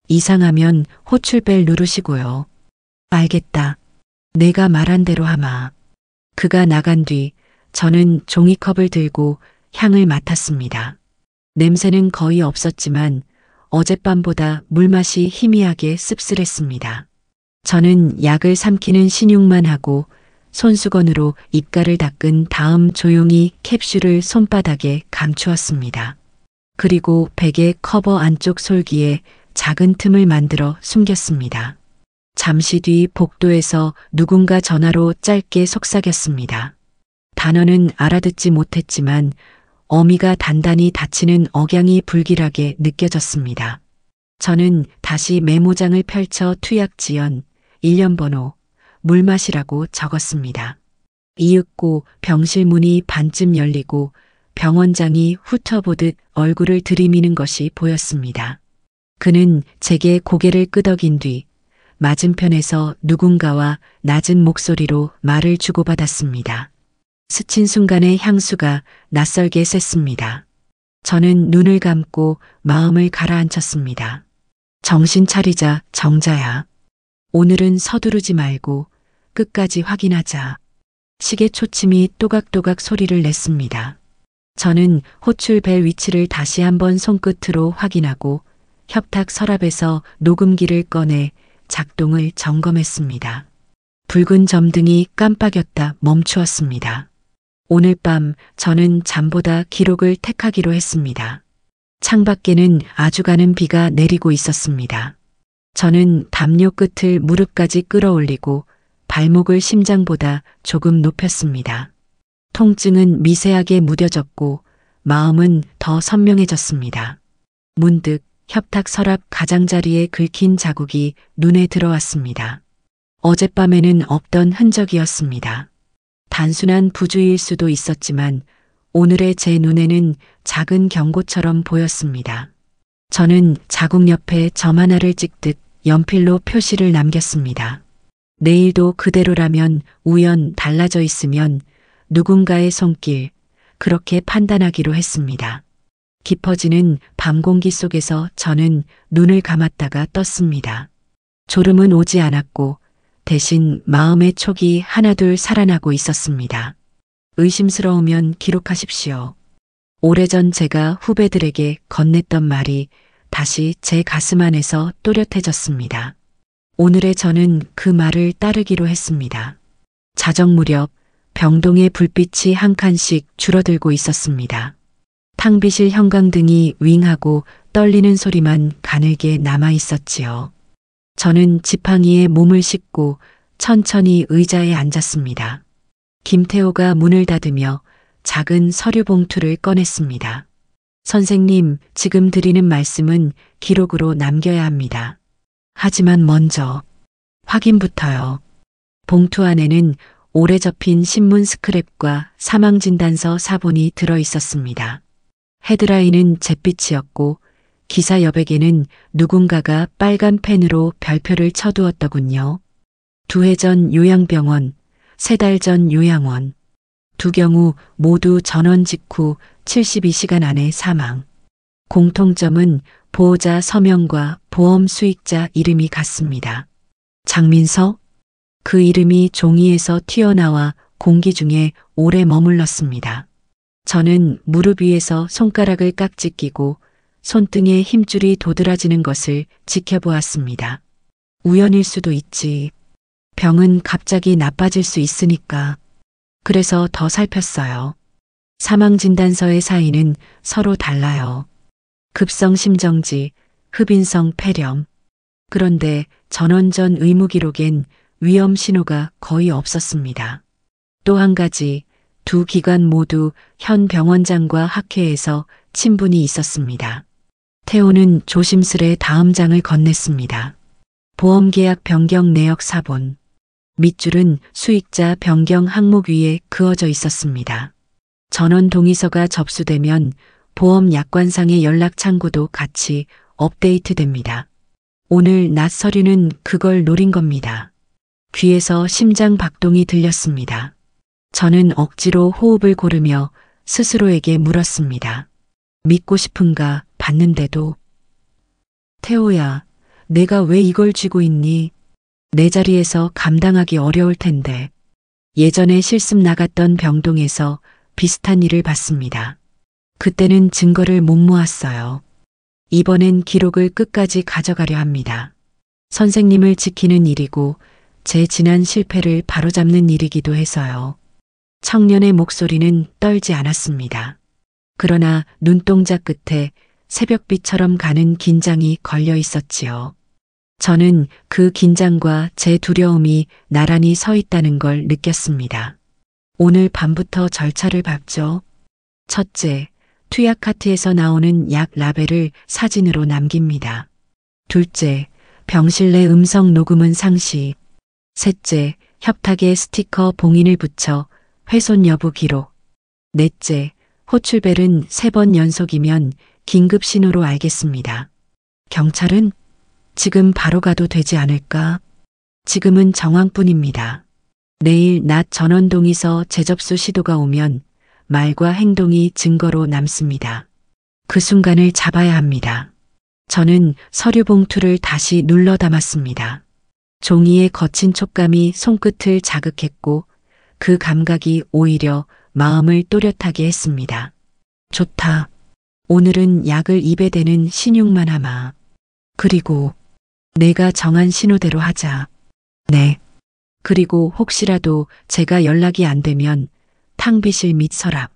이상하면 호출벨 누르시고요. 알겠다. 내가 말한 대로 하마. 그가 나간 뒤 저는 종이컵을 들고 향을 맡았습니다. 냄새는 거의 없었지만 어젯밤보다 물맛이 희미하게 씁쓸했습니다. 저는 약을 삼키는 신용만 하고 손수건으로 입가를 닦은 다음 조용히 캡슐을 손바닥에 감추었습니다. 그리고 베개 커버 안쪽 솔기에 작은 틈을 만들어 숨겼습니다. 잠시 뒤 복도에서 누군가 전화로 짧게 속삭였습니다. 단어는 알아듣지 못했지만 어미가 단단히 닫히는 억양이 불길하게 느껴졌습니다. 저는 다시 메모장을 펼쳐 투약 지연, 일련 번호, 물맛이라고 적었습니다. 이윽고 병실 문이 반쯤 열리고 병원장이 훑어보듯 얼굴을 들이미는 것이 보였습니다. 그는 제게 고개를 끄덕인 뒤 맞은편에서 누군가와 낮은 목소리로 말을 주고받았습니다. 스친 순간의 향수가 낯설게 샜습니다. 저는 눈을 감고 마음을 가라앉혔습니다. 정신 차리자, 정자야. 오늘은 서두르지 말고 끝까지 확인하자. 시계 초침이 또각또각 소리를 냈습니다. 저는 호출벨 위치를 다시 한번 손끝으로 확인하고 협탁 서랍에서 녹음기를 꺼내 작동을 점검했습니다. 붉은 점등이 깜빡였다 멈추었습니다. 오늘 밤 저는 잠보다 기록을 택하기로 했습니다. 창밖에는 아주 가는 비가 내리고 있었습니다. 저는 담요 끝을 무릎까지 끌어올리고 발목을 심장보다 조금 높였습니다. 통증은 미세하게 무뎌졌고 마음은 더 선명해졌습니다. 문득 협탁 서랍 가장자리에 긁힌 자국이 눈에 들어왔습니다. 어젯밤에는 없던 흔적이었습니다. 단순한 부주의일 수도 있었지만 오늘의 제 눈에는 작은 경고처럼 보였습니다. 저는 자국 옆에 점 하나를 찍듯 연필로 표시를 남겼습니다. 내일도 그대로라면 우연 달라져 있으면 누군가의 손길, 그렇게 판단하기로 했습니다. 깊어지는 밤 공기 속에서 저는 눈을 감았다가 떴습니다. 졸음은 오지 않았고 대신 마음의 촉이 하나둘 살아나고 있었습니다. 의심스러우면 기록하십시오. 오래전 제가 후배들에게 건넸던 말이 다시 제 가슴 안에서 또렷해졌습니다. 오늘의 저는 그 말을 따르기로 했습니다. 자정 무렵 병동의 불빛이 한 칸씩 줄어들고 있었습니다. 탕비실 형광등이 윙하고 떨리는 소리만 가늘게 남아 있었지요. 저는 지팡이에 몸을 싣고 천천히 의자에 앉았습니다. 김태호가 문을 닫으며 작은 서류 봉투를 꺼냈습니다. 선생님, 지금 드리는 말씀은 기록으로 남겨야 합니다. 하지만 먼저 확인부터요. 봉투 안에는 오래 접힌 신문 스크랩과 사망진단서 사본이 들어 있었습니다. 헤드라인은 잿빛이었고 기사 여백에는 누군가가 빨간 펜으로 별표를 쳐두었더군요. 2해 전 요양병원, 3달 전 요양원. 두 경우 모두 전원 직후 72시간 안에 사망. 공통점은 보호자 서명과 보험 수익자 이름이 같습니다. 장민석? 그 이름이 종이에서 튀어나와 공기 중에 오래 머물렀습니다. 저는 무릎 위에서 손가락을 깍지 끼고 손등에 힘줄이 도드라지는 것을 지켜보았습니다. 우연일 수도 있지. 병은 갑자기 나빠질 수 있으니까. 그래서 더 살폈어요. 사망진단서의 사인은 서로 달라요. 급성 심정지, 흡인성 폐렴. 그런데 전원전 의무기록엔 위험 신호가 거의 없었습니다. 또 한 가지, 두 기관 모두 현 병원장과 학회에서 친분이 있었습니다. 태호는 조심스레 다음 장을 건넸습니다. 보험계약 변경 내역 사본. 밑줄은 수익자 변경 항목 위에 그어져 있었습니다. 전원 동의서가 접수되면 보험 약관상의 연락 창구도 같이 업데이트됩니다. 오늘 낮 서류는 그걸 노린 겁니다. 귀에서 심장 박동이 들렸습니다. 저는 억지로 호흡을 고르며 스스로에게 물었습니다. 믿고 싶은가 봤는데도. 태호야, 내가 왜 이걸 쥐고 있니? 내 자리에서 감당하기 어려울 텐데. 예전에 실습 나갔던 병동에서 비슷한 일을 봤습니다. 그때는 증거를 못 모았어요. 이번엔 기록을 끝까지 가져가려 합니다. 선생님을 지키는 일이고 제 지난 실패를 바로잡는 일이기도 해서요. 청년의 목소리는 떨지 않았습니다. 그러나 눈동자 끝에 새벽빛처럼 가는 긴장이 걸려 있었지요. 저는 그 긴장과 제 두려움이 나란히 서 있다는 걸 느꼈습니다. 오늘 밤부터 절차를 밟죠. 첫째, 투약카트에서 나오는 약 라벨을 사진으로 남깁니다. 둘째, 병실 내 음성 녹음은 상시. 셋째, 협탁에 스티커 봉인을 붙여 훼손 여부 기록. 넷째, 호출벨은 3번 연속이면 긴급 신호로 알겠습니다. 경찰은 지금 바로 가도 되지 않을까? 지금은 정황뿐입니다. 내일 낮 전원 동의서 재접수 시도가 오면 말과 행동이 증거로 남습니다. 그 순간을 잡아야 합니다. 저는 서류 봉투를 다시 눌러 담았습니다. 종이의 거친 촉감이 손끝을 자극했고 그 감각이 오히려 마음을 또렷하게 했습니다. 좋다. 오늘은 약을 입에 대는 신용만 하마. 그리고 내가 정한 신호대로 하자. 네. 그리고 혹시라도 제가 연락이 안 되면 탕비실 및 서랍.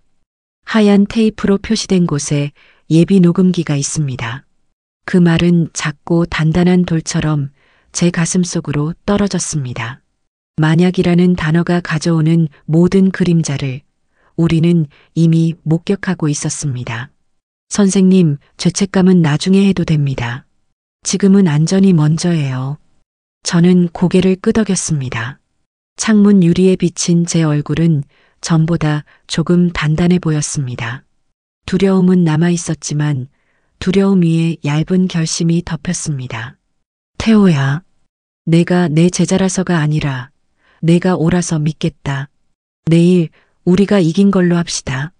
하얀 테이프로 표시된 곳에 예비 녹음기가 있습니다. 그 말은 작고 단단한 돌처럼 제 가슴 속으로 떨어졌습니다. 만약이라는 단어가 가져오는 모든 그림자를 우리는 이미 목격하고 있었습니다. 선생님, 죄책감은 나중에 해도 됩니다. 지금은 안전이 먼저예요. 저는 고개를 끄덕였습니다. 창문 유리에 비친 제 얼굴은 전보다 조금 단단해 보였습니다. 두려움은 남아 있었지만 두려움 위에 얇은 결심이 덮였습니다. 태호야, 내가 내 제자라서가 아니라 내가 옳아서 믿겠다. 내일 우리가 이긴 걸로 합시다.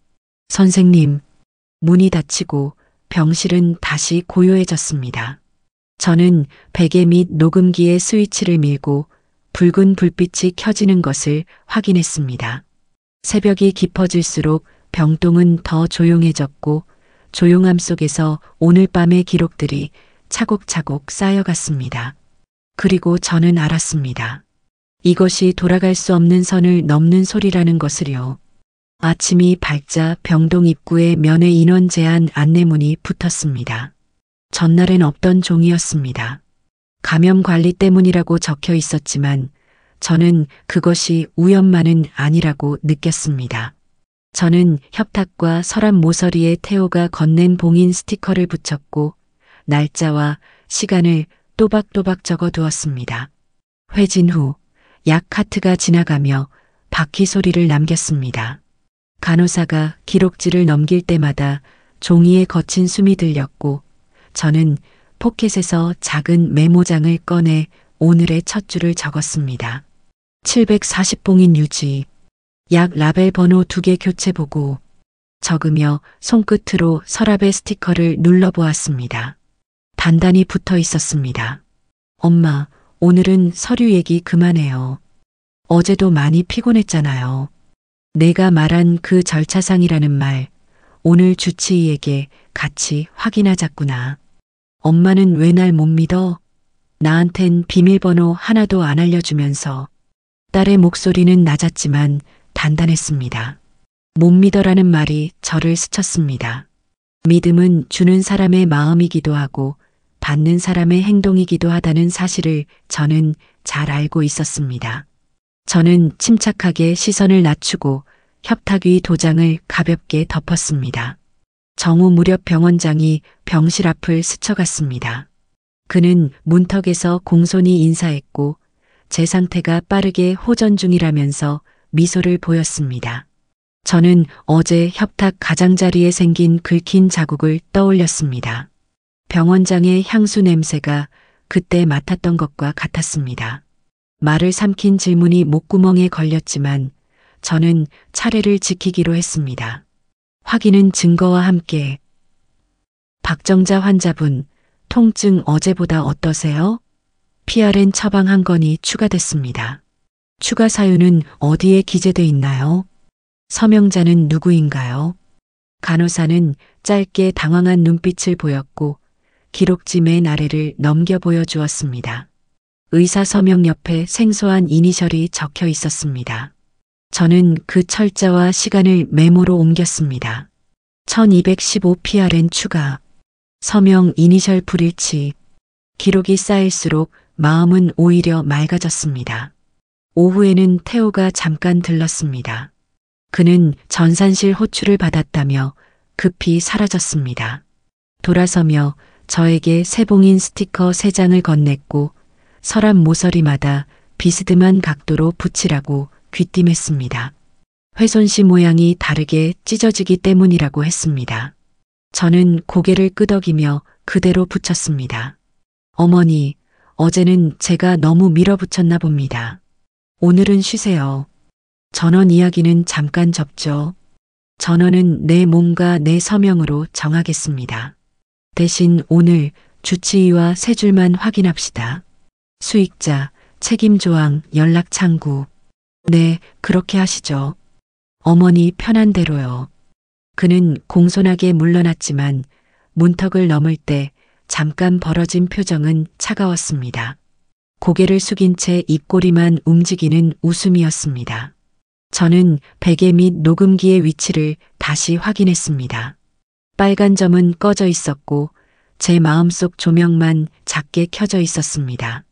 선생님, 문이 닫히고 병실은 다시 고요해졌습니다. 저는 베개 및 녹음기의 스위치를 밀고 붉은 불빛이 켜지는 것을 확인했습니다. 새벽이 깊어질수록 병동은 더 조용해졌고 조용함 속에서 오늘 밤의 기록들이 차곡차곡 쌓여갔습니다. 그리고 저는 알았습니다. 이것이 돌아갈 수 없는 선을 넘는 소리라는 것을요. 아침이 밝자 병동 입구에 면회 인원 제한 안내문이 붙었습니다. 전날엔 없던 종이었습니다. 감염 관리 때문이라고 적혀 있었지만 저는 그것이 우연만은 아니라고 느꼈습니다. 저는 협탁과 서랍 모서리에 태호가 건넨 봉인 스티커를 붙였고 날짜와 시간을 또박또박 적어두었습니다. 회진 후 약 카트가 지나가며 바퀴 소리를 남겼습니다. 간호사가 기록지를 넘길 때마다 종이에 거친 숨이 들렸고 저는 포켓에서 작은 메모장을 꺼내 오늘의 첫 줄을 적었습니다. 740봉인 유지, 약 라벨 번호 2개 교체 보고 적으며 손끝으로 서랍의 스티커를 눌러보았습니다. 단단히 붙어 있었습니다. 엄마, 오늘은 서류 얘기 그만해요. 어제도 많이 피곤했잖아요. 내가 말한 그 절차상이라는 말, 오늘 주치의에게 같이 확인하자꾸나. 엄마는 왜 날 못 믿어? 나한텐 비밀번호 하나도 안 알려주면서. 딸의 목소리는 낮았지만 단단했습니다. 못 믿어라는 말이 저를 스쳤습니다. 믿음은 주는 사람의 마음이기도 하고 받는 사람의 행동이기도 하다는 사실을 저는 잘 알고 있었습니다. 저는 침착하게 시선을 낮추고 협탁위 도장을 가볍게 덮었습니다. 정오 무렵 병원장이 병실 앞을 스쳐갔습니다. 그는 문턱에서 공손히 인사했고 제 상태가 빠르게 호전 중이라면서 미소를 보였습니다. 저는 어제 협탁 가장자리에 생긴 긁힌 자국을 떠올렸습니다. 병원장의 향수 냄새가 그때 맡았던 것과 같았습니다. 말을 삼킨 질문이 목구멍에 걸렸지만 저는 차례를 지키기로 했습니다. 확인은 증거와 함께. 박정자 환자분, 통증 어제보다 어떠세요? PRN 처방 한 건이 추가됐습니다. 추가 사유는 어디에 기재돼 있나요? 서명자는 누구인가요? 간호사는 짧게 당황한 눈빛을 보였고 기록지 맨 아래를 넘겨 보여주었습니다. 의사 서명 옆에 생소한 이니셜이 적혀 있었습니다. 저는 그 철자와 시간을 메모로 옮겼습니다. 1215 PRN 추가. 서명 이니셜 불일치. 기록이 쌓일수록 마음은 오히려 맑아졌습니다. 오후에는 태호가 잠깐 들렀습니다. 그는 전산실 호출을 받았다며 급히 사라졌습니다. 돌아서며 저에게 세봉인 스티커 3장을 건넸고 서랍 모서리마다 비스듬한 각도로 붙이라고 귀띔했습니다. 훼손시 모양이 다르게 찢어지기 때문이라고 했습니다. 저는 고개를 끄덕이며 그대로 붙였습니다. 어머니, 어제는 제가 너무 밀어붙였나 봅니다. 오늘은 쉬세요. 전원 이야기는 잠깐 접죠. 전원은 내 몸과 내 서명으로 정하겠습니다. 대신 오늘 주치의와 3줄만 확인합시다. 수익자, 책임조항, 연락 창구. 네, 그렇게 하시죠. 어머니 편한 대로요. 그는 공손하게 물러났지만 문턱을 넘을 때 잠깐 벌어진 표정은 차가웠습니다. 고개를 숙인 채 입꼬리만 움직이는 웃음이었습니다. 저는 베개 및 녹음기의 위치를 다시 확인했습니다. 빨간 점은 꺼져 있었고 제 마음속 조명만 작게 켜져 있었습니다.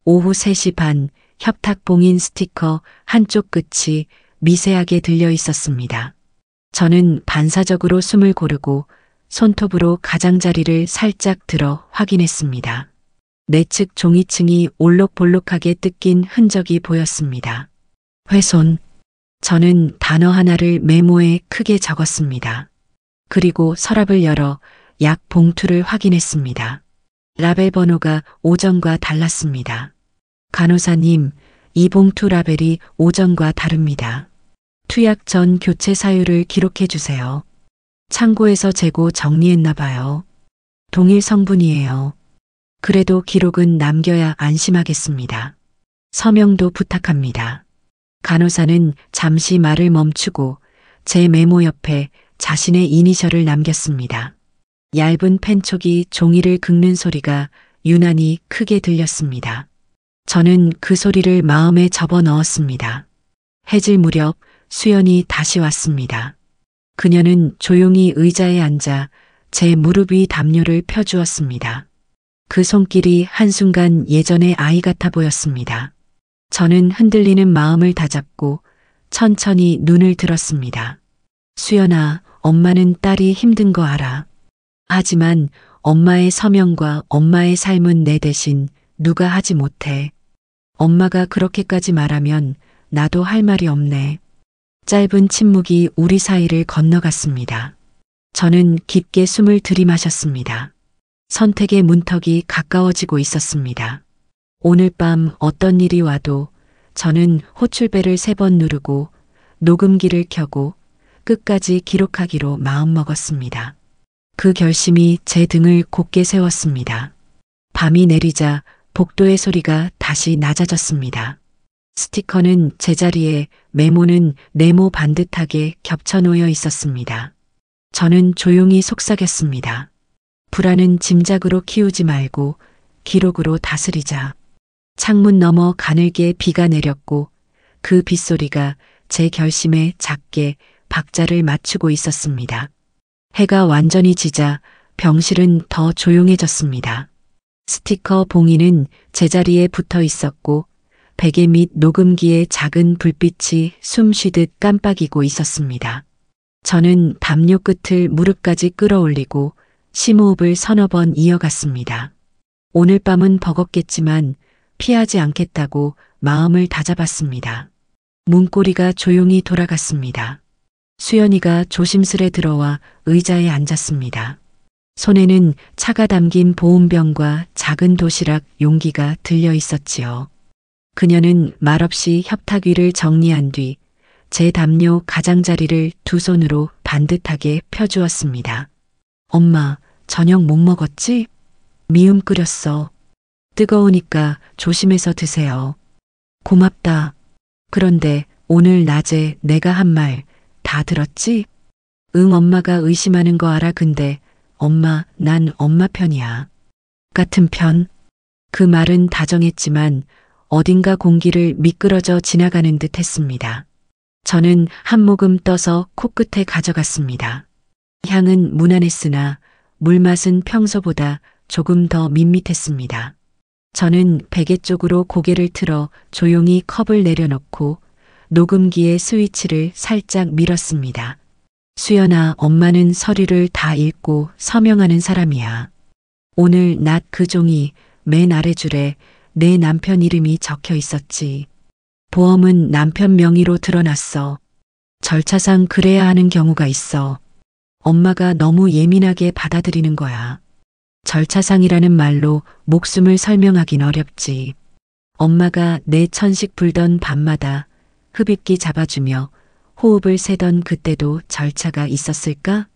오후 3시 반 협탁봉인 스티커 한쪽 끝이 미세하게 들려 있었습니다. 저는 반사적으로 숨을 고르고 손톱으로 가장자리를 살짝 들어 확인했습니다. 내측 종이층이 올록볼록하게 뜯긴 흔적이 보였습니다. 훼손. 저는 단어 하나를 메모에 크게 적었습니다. 그리고 서랍을 열어 약 봉투를 확인했습니다. 라벨 번호가 오전과 달랐습니다. 간호사님, 이 봉투 라벨이 오전과 다릅니다. 투약 전 교체 사유를 기록해 주세요. 창고에서 재고 정리했나 봐요. 동일 성분이에요. 그래도 기록은 남겨야 안심하겠습니다. 서명도 부탁합니다. 간호사는 잠시 말을 멈추고 제 메모 옆에 자신의 이니셜을 남겼습니다. 얇은 펜촉이 종이를 긁는 소리가 유난히 크게 들렸습니다. 저는 그 소리를 마음에 접어 넣었습니다. 해질 무렵 수연이 다시 왔습니다. 그녀는 조용히 의자에 앉아 제 무릎 위 담요를 펴주었습니다. 그 손길이 한순간 예전의 아이 같아 보였습니다. 저는 흔들리는 마음을 다잡고 천천히 눈을 들었습니다. 수연아, 엄마는 딸이 힘든 거 알아. 하지만 엄마의 서명과 엄마의 삶은 내 대신 누가 하지 못해. 엄마가 그렇게까지 말하면 나도 할 말이 없네. 짧은 침묵이 우리 사이를 건너갔습니다. 저는 깊게 숨을 들이마셨습니다. 선택의 문턱이 가까워지고 있었습니다. 오늘 밤 어떤 일이 와도 저는 호출벨을 3번 누르고 녹음기를 켜고 끝까지 기록하기로 마음먹었습니다. 그 결심이 제 등을 곧게 세웠습니다. 밤이 내리자 복도의 소리가 다시 낮아졌습니다. 스티커는 제자리에, 메모는 네모 반듯하게 겹쳐 놓여 있었습니다. 저는 조용히 속삭였습니다. 불안은 짐작으로 키우지 말고 기록으로 다스리자. 창문 너머 가늘게 비가 내렸고 그 빗소리가 제 결심에 작게 박자를 맞추고 있었습니다. 해가 완전히 지자 병실은 더 조용해졌습니다. 스티커 봉이는 제자리에 붙어 있었고 베개 및 녹음기의 작은 불빛이 숨 쉬듯 깜빡이고 있었습니다. 저는 담요 끝을 무릎까지 끌어올리고 심호흡을 서너 번 이어갔습니다. 오늘 밤은 버겁겠지만 피하지 않겠다고 마음을 다잡았습니다. 문고리가 조용히 돌아갔습니다. 수연이가 조심스레 들어와 의자에 앉았습니다. 손에는 차가 담긴 보온병과 작은 도시락 용기가 들려 있었지요. 그녀는 말없이 협탁 위를 정리한 뒤 제 담요 가장자리를 두 손으로 반듯하게 펴주었습니다. 엄마, 저녁 못 먹었지? 미음 끓였어. 뜨거우니까 조심해서 드세요. 고맙다. 그런데 오늘 낮에 내가 한 말 다 들었지? 응, 엄마가 의심하는 거 알아. 근데 엄마, 난 엄마 편이야. 같은 편? 그 말은 다정했지만 어딘가 공기를 미끄러져 지나가는 듯 했습니다. 저는 한 모금 떠서 코끝에 가져갔습니다. 향은 무난했으나 물맛은 평소보다 조금 더 밋밋했습니다. 저는 베개 쪽으로 고개를 틀어 조용히 컵을 내려놓고 녹음기의 스위치를 살짝 밀었습니다. 수연아, 엄마는 서류를 다 읽고 서명하는 사람이야. 오늘 낮 그 종이 맨 아래 줄에 내 남편 이름이 적혀 있었지. 보험은 남편 명의로 드러났어. 절차상 그래야 하는 경우가 있어. 엄마가 너무 예민하게 받아들이는 거야. 절차상이라는 말로 목숨을 설명하긴 어렵지. 엄마가 내 천식 불던 밤마다 흡입기 잡아주며 호흡을 세던 그때도 절차가 있었을까?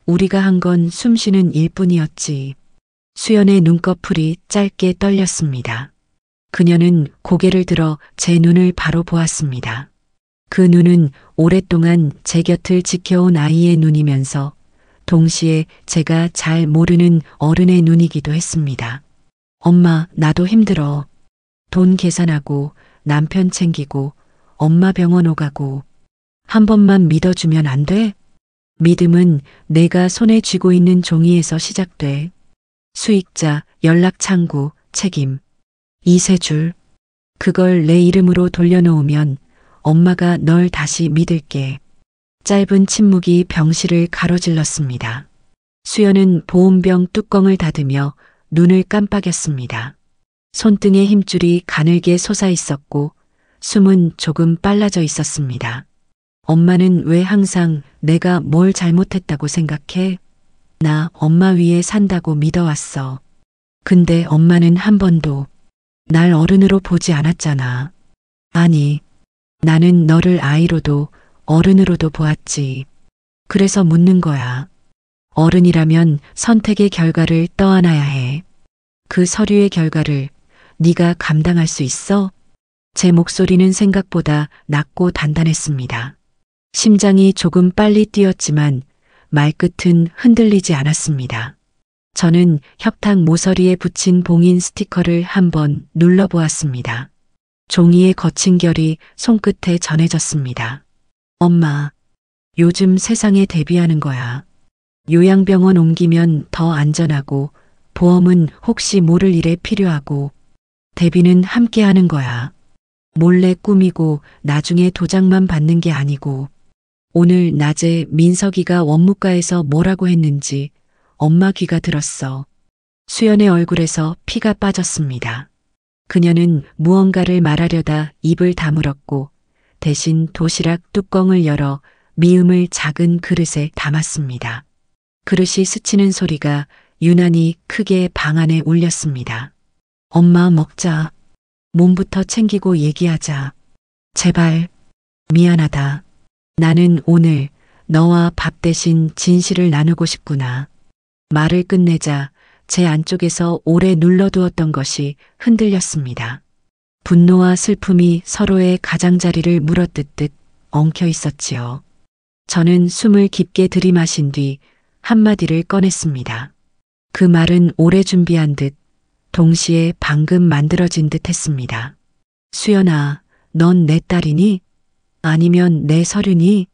우리가 한 건 숨쉬는 일뿐이었지. 수연의 눈꺼풀이 짧게 떨렸습니다. 그녀는 고개를 들어 제 눈을 바로 보았습니다. 그 눈은 오랫동안 제 곁을 지켜온 아이의 눈이면서 동시에 제가 잘 모르는 어른의 눈이기도 했습니다. 엄마, 나도 힘들어. 돈 계산하고 남편 챙기고 엄마 병원 오가고. 한 번만 믿어주면 안 돼? 믿음은 내가 손에 쥐고 있는 종이에서 시작돼. 수익자, 연락창구, 책임. 이 세 줄. 그걸 내 이름으로 돌려놓으면 엄마가 널 다시 믿을게. 짧은 침묵이 병실을 가로질렀습니다. 수연은 보온병 뚜껑을 닫으며 눈을 깜빡였습니다. 손등에 힘줄이 가늘게 솟아 있었고 숨은 조금 빨라져 있었습니다. 엄마는 왜 항상 내가 뭘 잘못했다고 생각해? 나 엄마 위에 산다고 믿어왔어. 근데 엄마는 한 번도 날 어른으로 보지 않았잖아. 아니, 나는 너를 아이로도 어른으로도 보았지. 그래서 묻는 거야. 어른이라면 선택의 결과를 떠안아야 해. 그 서류의 결과를 네가 감당할 수 있어? 제 목소리는 생각보다 낮고 단단했습니다. 심장이 조금 빨리 뛰었지만 말끝은 흔들리지 않았습니다. 저는 협탁 모서리에 붙인 봉인 스티커를 한번 눌러보았습니다. 종이의 거친 결이 손끝에 전해졌습니다. 엄마, 요즘 세상에 대비하는 거야. 요양병원 옮기면 더 안전하고 보험은 혹시 모를 일에 필요하고 대비는 함께 하는 거야. 몰래 꾸미고 나중에 도장만 받는 게 아니고. 오늘 낮에 민석이가 원무과에서 뭐라고 했는지 엄마 귀가 들었어. 수연의 얼굴에서 피가 빠졌습니다. 그녀는 무언가를 말하려다 입을 다물었고 대신 도시락 뚜껑을 열어 미음을 작은 그릇에 담았습니다. 그릇이 스치는 소리가 유난히 크게 방 안에 울렸습니다. 엄마, 먹자. 몸부터 챙기고 얘기하자. 제발. 미안하다. 나는 오늘 너와 밥 대신 진실을 나누고 싶구나. 말을 끝내자 제 안쪽에서 오래 눌러두었던 것이 흔들렸습니다. 분노와 슬픔이 서로의 가장자리를 물어뜯듯 엉켜 있었지요. 저는 숨을 깊게 들이마신 뒤 한마디를 꺼냈습니다. 그 말은 오래 준비한 듯 동시에 방금 만들어진 듯 했습니다. 수연아, 넌 내 딸이니? 아니면 내 서류니?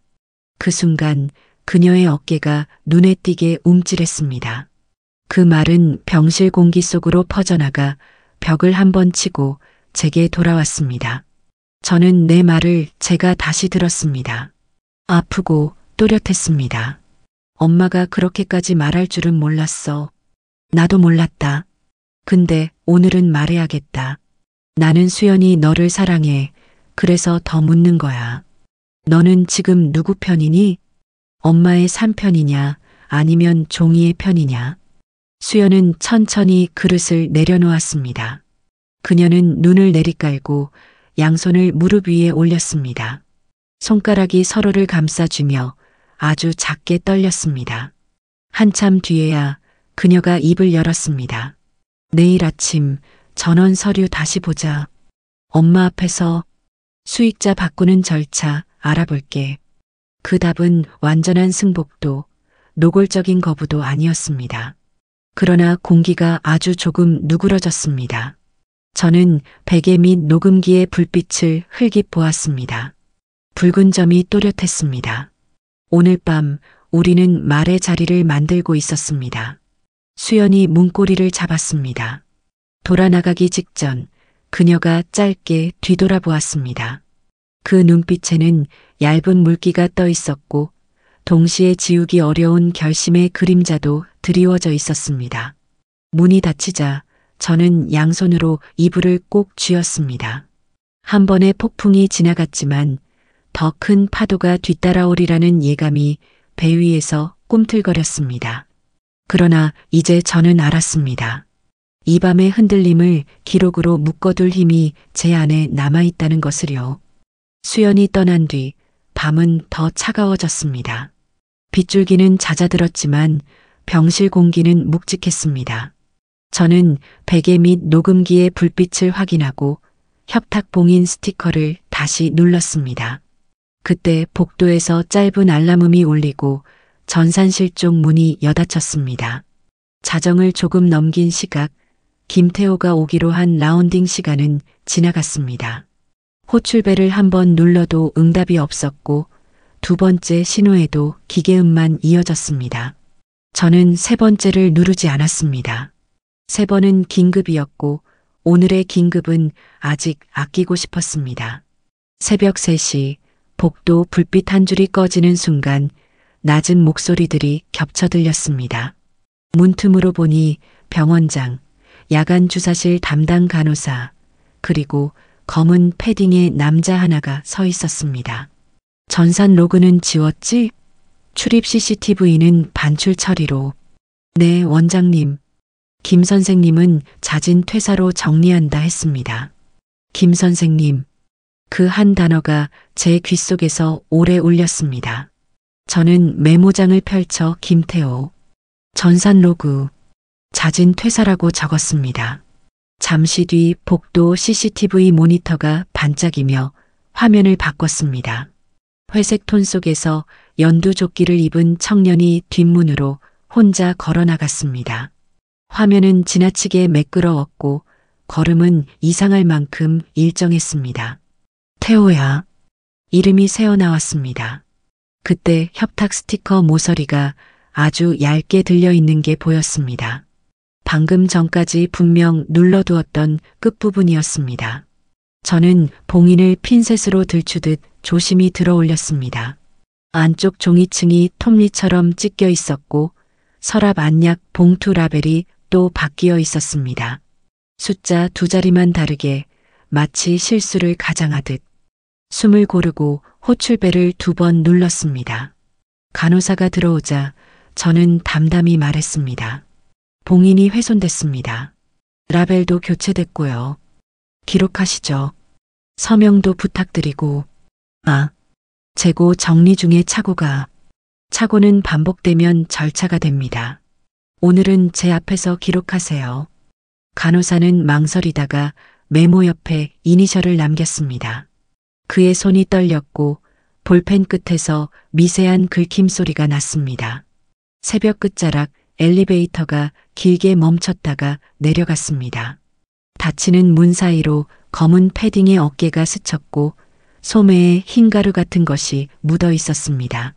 그 순간 그녀의 어깨가 눈에 띄게 움찔했습니다. 그 말은 병실 공기 속으로 퍼져나가 벽을 한번 치고 제게 돌아왔습니다. 저는 내 말을 제가 다시 들었습니다. 아프고 또렷했습니다. 엄마가 그렇게까지 말할 줄은 몰랐어. 나도 몰랐다. 근데 오늘은 말해야겠다. 나는 수연이 너를 사랑해. 그래서 더 묻는 거야. 너는 지금 누구 편이니? 엄마의 삶 편이냐? 아니면 종이의 편이냐? 수연은 천천히 그릇을 내려놓았습니다. 그녀는 눈을 내리깔고 양손을 무릎 위에 올렸습니다. 손가락이 서로를 감싸주며 아주 작게 떨렸습니다. 한참 뒤에야 그녀가 입을 열었습니다. 내일 아침 전원 서류 다시 보자. 엄마 앞에서 수익자 바꾸는 절차 알아볼게. 그 답은 완전한 승복도 노골적인 거부도 아니었습니다. 그러나 공기가 아주 조금 누그러졌습니다. 저는 베개 및 녹음기의 불빛을 흘깃 보았습니다. 붉은 점이 또렷했습니다. 오늘 밤 우리는 말의 자리를 만들고 있었습니다. 수연이 문고리를 잡았습니다. 돌아나가기 직전 그녀가 짧게 뒤돌아보았습니다. 그 눈빛에는 얇은 물기가 떠 있었고 동시에 지우기 어려운 결심의 그림자도 드리워져 있었습니다. 문이 닫히자 저는 양손으로 이불을 꼭 쥐었습니다. 한 번의 폭풍이 지나갔지만 더 큰 파도가 뒤따라오리라는 예감이 배 위에서 꿈틀거렸습니다. 그러나 이제 저는 알았습니다. 이 밤의 흔들림을 기록으로 묶어둘 힘이 제 안에 남아있다는 것을요. 수연이 떠난 뒤 밤은 더 차가워졌습니다. 빗줄기는 잦아들었지만 병실 공기는 묵직했습니다. 저는 베개 및 녹음기의 불빛을 확인하고 협탁봉인 스티커를 다시 눌렀습니다. 그때 복도에서 짧은 알람음이 울리고 전산실 쪽 문이 여닫혔습니다. 자정을 조금 넘긴 시각, 김태호가 오기로 한 라운딩 시간은 지나갔습니다. 호출벨을 한번 눌러도 응답이 없었고 두 번째 신호에도 기계음만 이어졌습니다. 저는 세 번째를 누르지 않았습니다. 세 번은 긴급이었고 오늘의 긴급은 아직 아끼고 싶었습니다. 새벽 3시 복도 불빛 한 줄이 꺼지는 순간 낮은 목소리들이 겹쳐 들렸습니다. 문틈으로 보니 병원장, 야간 주사실 담당 간호사, 그리고 검은 패딩의 남자 하나가 서 있었습니다. 전산 로그는 지웠지? 출입 CCTV는 반출 처리로. 네, 원장님. 김 선생님은 자진 퇴사로 정리한다 했습니다. 김 선생님. 그 한 단어가 제 귓속에서 오래 울렸습니다. 저는 메모장을 펼쳐 김태호. 전산 로그. 자진 퇴사라고 적었습니다. 잠시 뒤 복도 CCTV 모니터가 반짝이며 화면을 바꿨습니다. 회색 톤 속에서 연두조끼를 입은 청년이 뒷문으로 혼자 걸어 나갔습니다. 화면은 지나치게 매끄러웠고 걸음은 이상할 만큼 일정했습니다. 태호야. 이름이 새어나왔습니다. 그때 협탁 스티커 모서리가 아주 얇게 들려있는 게 보였습니다. 방금 전까지 분명 눌러두었던 끝부분이었습니다. 저는 봉인을 핀셋으로 들추듯 조심히 들어 올렸습니다. 안쪽 종이층이 톱니처럼 찢겨 있었고 서랍 안약 봉투 라벨이 또 바뀌어 있었습니다. 숫자 2자리만 다르게 마치 실수를 가장하듯. 숨을 고르고 호출벨을 2번 눌렀습니다. 간호사가 들어오자 저는 담담히 말했습니다. 봉인이 훼손됐습니다. 라벨도 교체됐고요. 기록하시죠. 서명도 부탁드리고. 재고 정리 중에 착오는 반복되면 절차가 됩니다. 오늘은 제 앞에서 기록하세요. 간호사는 망설이다가 메모 옆에 이니셜을 남겼습니다. 그의 손이 떨렸고 볼펜 끝에서 미세한 긁힘 소리가 났습니다. 새벽 끝자락 엘리베이터가 길게 멈췄다가 내려갔습니다. 닫히는 문 사이로 검은 패딩의 어깨가 스쳤고 소매에 흰 가루 같은 것이 묻어 있었습니다.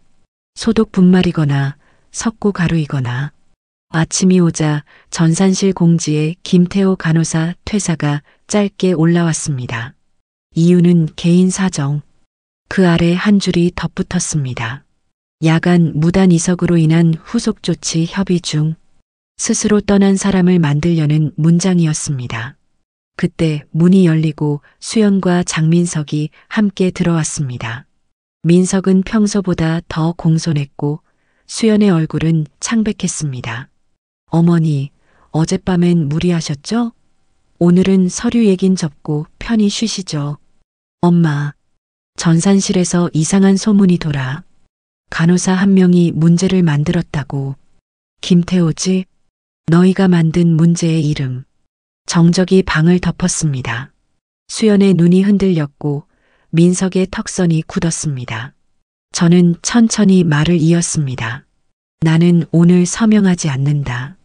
소독 분말이거나 석고 가루이거나. 아침이 오자 전산실 공지에 김태호 간호사 퇴사가 짧게 올라왔습니다. 이유는 개인 사정. 그 아래 한 줄이 덧붙었습니다. 야간 무단 이석으로 인한 후속 조치 협의 중. 스스로 떠난 사람을 만들려는 문장이었습니다. 그때 문이 열리고 수연과 장민석이 함께 들어왔습니다. 민석은 평소보다 더 공손했고 수연의 얼굴은 창백했습니다. 어머니, 어젯밤엔 무리하셨죠? 오늘은 서류 얘긴 접고 편히 쉬시죠. 엄마, 전산실에서 이상한 소문이 돌아 간호사 한 명이 문제를 만들었다고. 김태호지? 너희가 만든 문제의 이름. 정적이 방을 덮었습니다. 수연의 눈이 흔들렸고 민석의 턱선이 굳었습니다. 저는 천천히 말을 이었습니다. 나는 오늘 서명하지 않는다.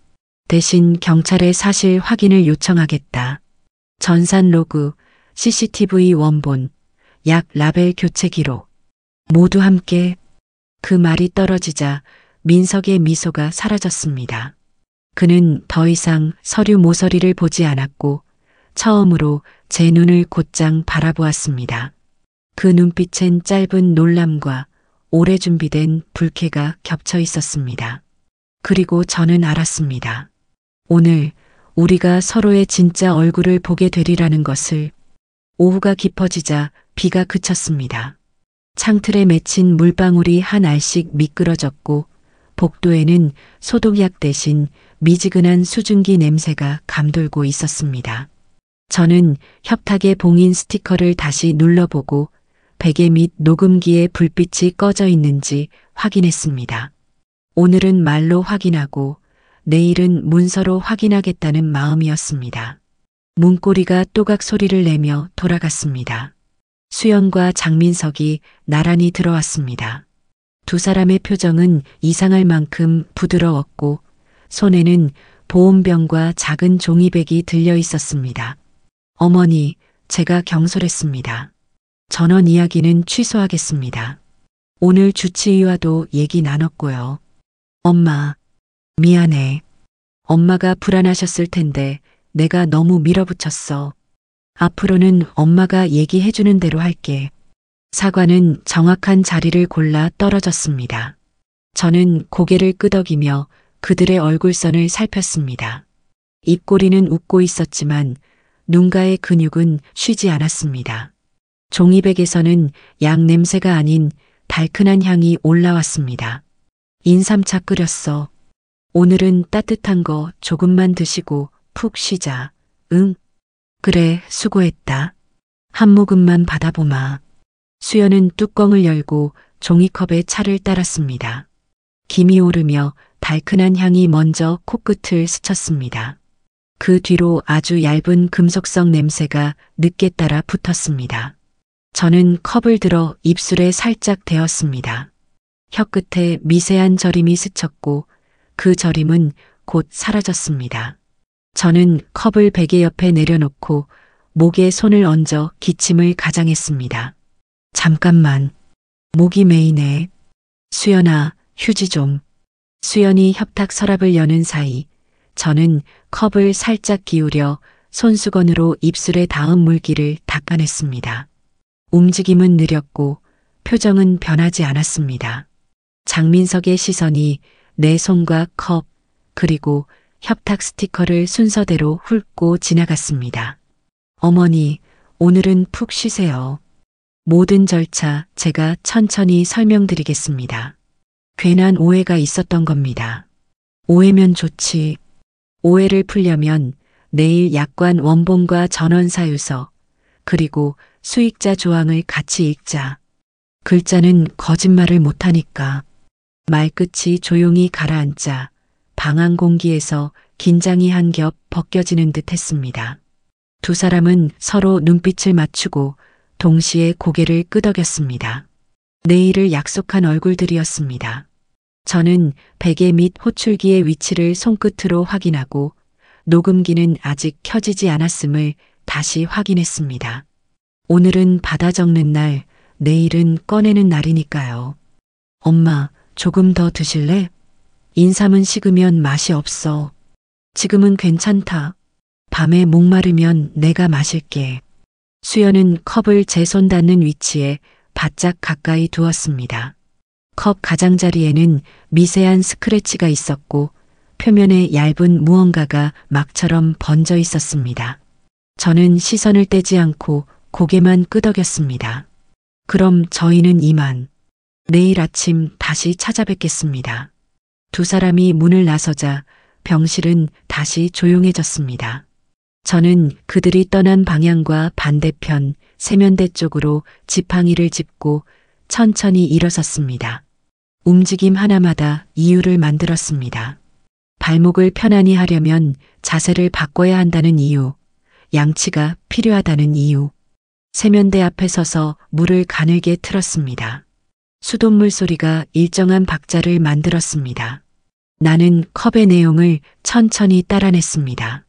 대신 경찰에 사실 확인을 요청하겠다. 전산 로그, CCTV 원본, 약 라벨 교체 기록. 모두 함께. 그 말이 떨어지자 민석의 미소가 사라졌습니다. 그는 더 이상 서류 모서리를 보지 않았고 처음으로 제 눈을 곧장 바라보았습니다. 그 눈빛엔 짧은 놀람과 오래 준비된 불쾌가 겹쳐 있었습니다. 그리고 저는 알았습니다. 오늘 우리가 서로의 진짜 얼굴을 보게 되리라는 것을. 오후가 깊어지자 비가 그쳤습니다. 창틀에 맺힌 물방울이 한 알씩 미끄러졌고 복도에는 소독약 대신 미지근한 수증기 냄새가 감돌고 있었습니다. 저는 협탁의 봉인 스티커를 다시 눌러보고 베개 및 녹음기에 불빛이 꺼져 있는지 확인했습니다. 오늘은 말로 확인하고 내일은 문서로 확인하겠다는 마음이었습니다. 문고리가 또각 소리를 내며 돌아갔습니다. 수연과 장민석이 나란히 들어왔습니다. 두 사람의 표정은 이상할 만큼 부드러웠고 손에는 보온병과 작은 종이백이 들려 있었습니다. 어머니, 제가 경솔했습니다. 전원 이야기는 취소하겠습니다. 오늘 주치의와도 얘기 나눴고요. 엄마, 미안해. 엄마가 불안하셨을 텐데 내가 너무 밀어붙였어. 앞으로는 엄마가 얘기해주는 대로 할게. 사과는 정확한 자리를 골라 떨어졌습니다. 저는 고개를 끄덕이며 그들의 얼굴선을 살폈습니다. 입꼬리는 웃고 있었지만 눈가의 근육은 쉬지 않았습니다. 종이백에서는 약 냄새가 아닌 달큰한 향이 올라왔습니다. 인삼차 끓였어. 오늘은 따뜻한 거 조금만 드시고 푹 쉬자. 응. 그래, 수고했다. 한 모금만 받아보마. 수연은 뚜껑을 열고 종이컵에 차를 따랐습니다. 김이 오르며 달큰한 향이 먼저 코끝을 스쳤습니다. 그 뒤로 아주 얇은 금속성 냄새가 늦게 따라 붙었습니다. 저는 컵을 들어 입술에 살짝 대었습니다. 혀끝에 미세한 저림이 스쳤고 그 저림은 곧 사라졌습니다. 저는 컵을 베개 옆에 내려놓고 목에 손을 얹어 기침을 가장했습니다. 잠깐만. 목이 메이네. 수연아, 휴지 좀. 수연이 협탁 서랍을 여는 사이 저는 컵을 살짝 기울여 손수건으로 입술에 닿은 물기를 닦아냈습니다. 움직임은 느렸고 표정은 변하지 않았습니다. 장민석의 시선이 내 손과 컵 그리고 협탁 스티커를 순서대로 훑고 지나갔습니다. 어머니, 오늘은 푹 쉬세요. 모든 절차 제가 천천히 설명드리겠습니다. 괜한 오해가 있었던 겁니다. 오해면 좋지. 오해를 풀려면 내일 약관 원본과 전원사유서 그리고 수익자 조항을 같이 읽자. 글자는 거짓말을 못하니까. 말끝이 조용히 가라앉자 방한 공기에서 긴장이 한 겹 벗겨지는 듯 했습니다. 두 사람은 서로 눈빛을 맞추고 동시에 고개를 끄덕였습니다. 내일을 약속한 얼굴들이었습니다. 저는 베개 및 호출기의 위치를 손끝으로 확인하고 녹음기는 아직 켜지지 않았음을 다시 확인했습니다. 오늘은 받아 적는 날, 내일은 꺼내는 날이니까요. 엄마, 조금 더 드실래? 인삼은 식으면 맛이 없어. 지금은 괜찮다. 밤에 목마르면 내가 마실게. 수연은 컵을 제 손 닿는 위치에 바짝 가까이 두었습니다. 컵 가장자리에는 미세한 스크래치가 있었고 표면에 얇은 무언가가 막처럼 번져 있었습니다. 저는 시선을 떼지 않고 고개만 끄덕였습니다. 그럼 저희는 이만. 내일 아침 다시 찾아뵙겠습니다. 두 사람이 문을 나서자 병실은 다시 조용해졌습니다. 저는 그들이 떠난 방향과 반대편 세면대 쪽으로 지팡이를 짚고 천천히 일어섰습니다. 움직임 하나마다 이유를 만들었습니다. 발목을 편안히 하려면 자세를 바꿔야 한다는 이유, 양치가 필요하다는 이유. 세면대 앞에 서서 물을 가늘게 틀었습니다. 수돗물 소리가 일정한 박자를 만들었습니다. 나는 컵의 내용을 천천히 따라냈습니다.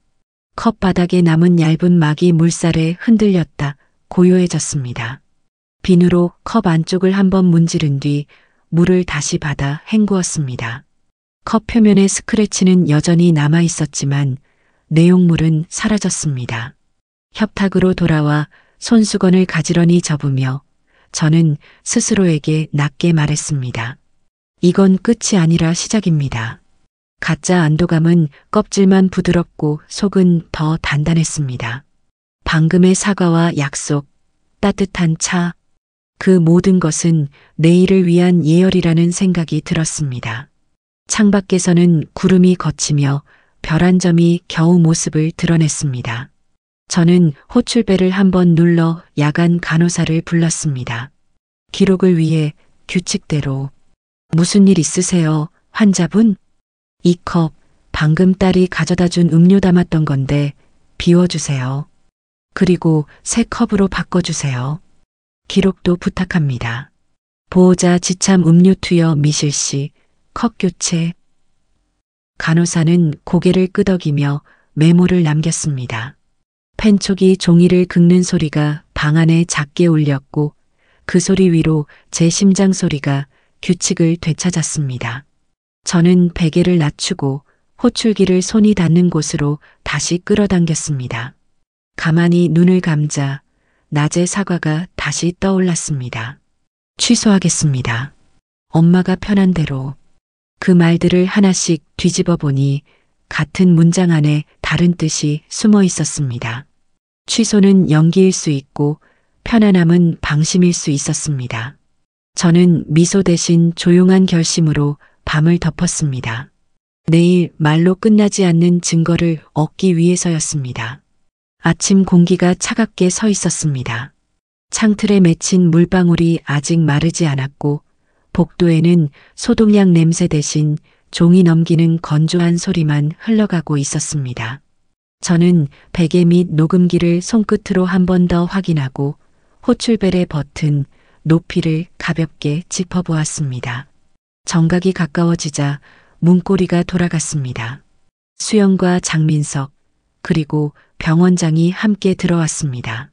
컵 바닥에 남은 얇은 막이 물살에 흔들렸다 고요해졌습니다. 비누로 컵 안쪽을 한번 문지른 뒤 물을 다시 받아 헹구었습니다. 컵 표면의 스크래치는 여전히 남아 있었지만 내용물은 사라졌습니다. 협탁으로 돌아와 손수건을 가지런히 접으며 저는 스스로에게 낮게 말했습니다. 이건 끝이 아니라 시작입니다. 가짜 안도감은 껍질만 부드럽고 속은 더 단단했습니다. 방금의 사과와 약속, 따뜻한 차, 그 모든 것은 내일을 위한 예열이라는 생각이 들었습니다. 창밖에서는 구름이 걷히며 별 한 점이 겨우 모습을 드러냈습니다. 저는 호출벨을 한번 눌러 야간 간호사를 불렀습니다. 기록을 위해 규칙대로. 무슨 일 있으세요, 환자분? 이 컵, 방금 딸이 가져다 준 음료 담았던 건데 비워주세요. 그리고 새 컵으로 바꿔주세요. 기록도 부탁합니다. 보호자 지참 음료 투여 미실시, 컵 교체. 간호사는 고개를 끄덕이며 메모를 남겼습니다. 펜촉이 종이를 긁는 소리가 방 안에 작게 울렸고 그 소리 위로 제 심장 소리가 규칙을 되찾았습니다. 저는 베개를 낮추고 호출기를 손이 닿는 곳으로 다시 끌어당겼습니다. 가만히 눈을 감자 낮의 사과가 다시 떠올랐습니다. 취소하겠습니다. 엄마가 편한 대로. 그 말들을 하나씩 뒤집어 보니 같은 문장 안에 다른 뜻이 숨어 있었습니다. 취소는 연기일 수 있고 편안함은 방심일 수 있었습니다. 저는 미소 대신 조용한 결심으로 밤을 덮었습니다. 내일 말로 끝나지 않는 증거를 얻기 위해서였습니다. 아침 공기가 차갑게 서 있었습니다. 창틀에 맺힌 물방울이 아직 마르지 않았고 복도에는 소독약 냄새 대신 종이 넘기는 건조한 소리만 흘러가고 있었습니다. 저는 베개 및 녹음기를 손끝으로 한 번 더 확인하고 호출벨의 버튼, 높이를 가볍게 짚어보았습니다. 정각이 가까워지자 문고리가 돌아갔습니다. 수영과 장민석, 그리고 병원장이 함께 들어왔습니다.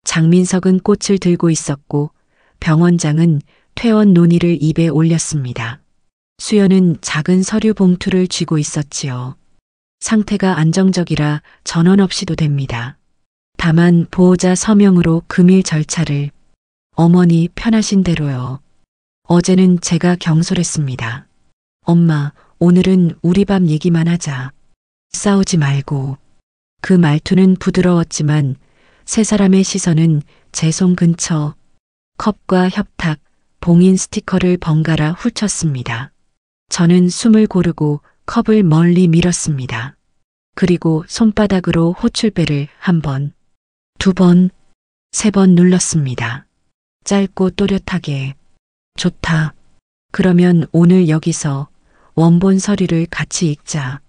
장민석은 꽃을 들고 있었고 병원장은 퇴원 논의를 입에 올렸습니다. 수연은 작은 서류 봉투를 쥐고 있었지요. 상태가 안정적이라 전원 없이도 됩니다. 다만 보호자 서명으로 금일 절차를. 어머니 편하신 대로요. 어제는 제가 경솔했습니다. 엄마, 오늘은 우리 밥 얘기만 하자. 싸우지 말고. 그 말투는 부드러웠지만 세 사람의 시선은 제 손 근처. 컵과 협탁, 봉인 스티커를 번갈아 훑었습니다. 저는 숨을 고르고 컵을 멀리 밀었습니다. 그리고 손바닥으로 호출벨을 한 번, 두 번, 세 번 눌렀습니다. 짧고 또렷하게. 좋다. 그러면 오늘 여기서 원본 서류를 같이 읽자.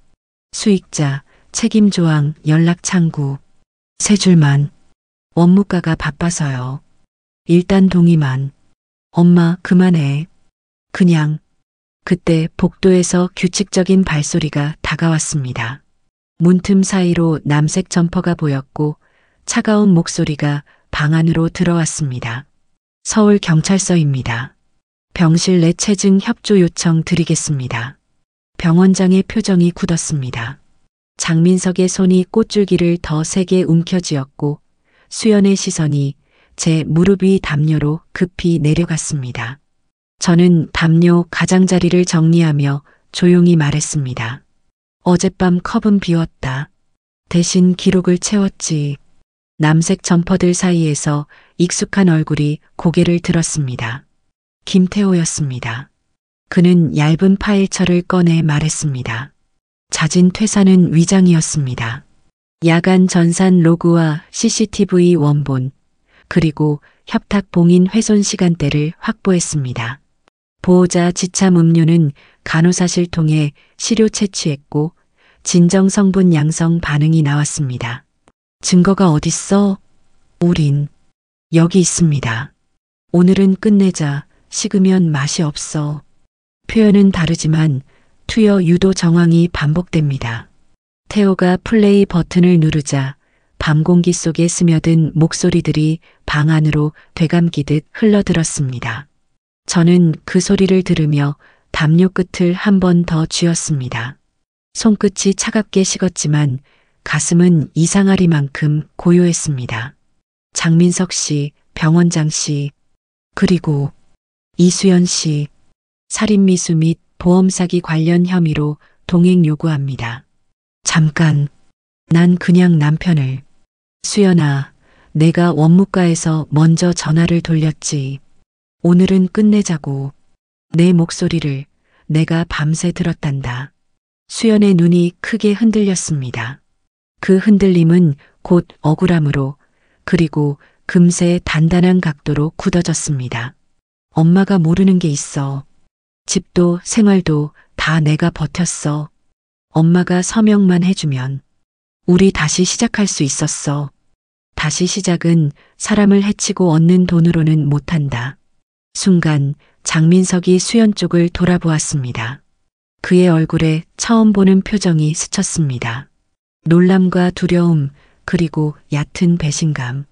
수익자, 책임조항, 연락창구. 세 줄만. 원무과가 바빠서요. 일단 동의만. 엄마, 그만해. 그냥. 그때 복도에서 규칙적인 발소리가 다가왔습니다. 문틈 사이로 남색 점퍼가 보였고 차가운 목소리가 방 안으로 들어왔습니다. 서울경찰서입니다. 병실 내 체증 협조 요청 드리겠습니다. 병원장의 표정이 굳었습니다. 장민석의 손이 꽃줄기를 더 세게 움켜쥐었고 수연의 시선이 제 무릎 위 담요로 급히 내려갔습니다. 저는 담요 가장자리를 정리하며 조용히 말했습니다. 어젯밤 컵은 비웠다. 대신 기록을 채웠지. 남색 점퍼들 사이에서 익숙한 얼굴이 고개를 들었습니다. 김태호였습니다. 그는 얇은 파일철을 꺼내 말했습니다. 자진 퇴사는 위장이었습니다. 야간 전산 로그와 CCTV 원본, 그리고 협탁 봉인 훼손 시간대를 확보했습니다. 보호자 지참 음료는 간호사실 통해 시료 채취했고 진정 성분 양성 반응이 나왔습니다. 증거가 어딨어? 우린 여기 있습니다. 오늘은 끝내자. 식으면 맛이 없어. 표현은 다르지만 투여 유도 정황이 반복됩니다. 태호가 플레이 버튼을 누르자 밤 공기 속에 스며든 목소리들이 방 안으로 되감기듯 흘러들었습니다. 저는 그 소리를 들으며 담요 끝을 한 번 더 쥐었습니다. 손끝이 차갑게 식었지만 가슴은 이상하리만큼 고요했습니다. 장민석 씨, 병원장 씨, 그리고 이수연 씨, 살인미수 및 보험사기 관련 혐의로 동행 요구합니다. 잠깐, 난 그냥 남편을. 수연아, 내가 원무과에서 먼저 전화를 돌렸지. 오늘은 끝내자고. 내 목소리를 내가 밤새 들었단다. 수연의 눈이 크게 흔들렸습니다. 그 흔들림은 곧 억울함으로 그리고 금세 단단한 각도로 굳어졌습니다. 엄마가 모르는 게 있어. 집도 생활도 다 내가 버텼어. 엄마가 서명만 해주면 우리 다시 시작할 수 있었어. 다시 시작은 사람을 해치고 얻는 돈으로는 못한다. 순간 장민석이 수연 쪽을 돌아보았습니다. 그의 얼굴에 처음 보는 표정이 스쳤습니다. 놀람과 두려움 그리고 얕은 배신감.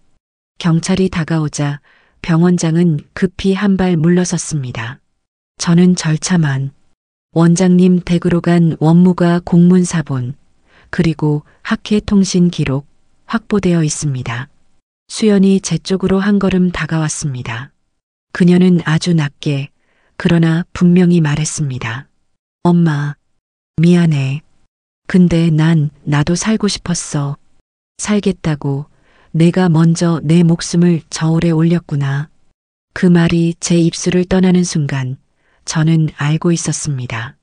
경찰이 다가오자 병원장은 급히 한 발 물러섰습니다. 저는 절차만. 원장님 댁으로 간 원무과 공문사본 그리고 학회 통신 기록 확보되어 있습니다. 수연이 제 쪽으로 한 걸음 다가왔습니다. 그녀는 아주 낮게 그러나 분명히 말했습니다. 엄마, 미안해. 근데 나도 살고 싶었어. 살겠다고 내가 먼저 내 목숨을 저울에 올렸구나. 그 말이 제 입술을 떠나는 순간 저는 알고 있었습니다.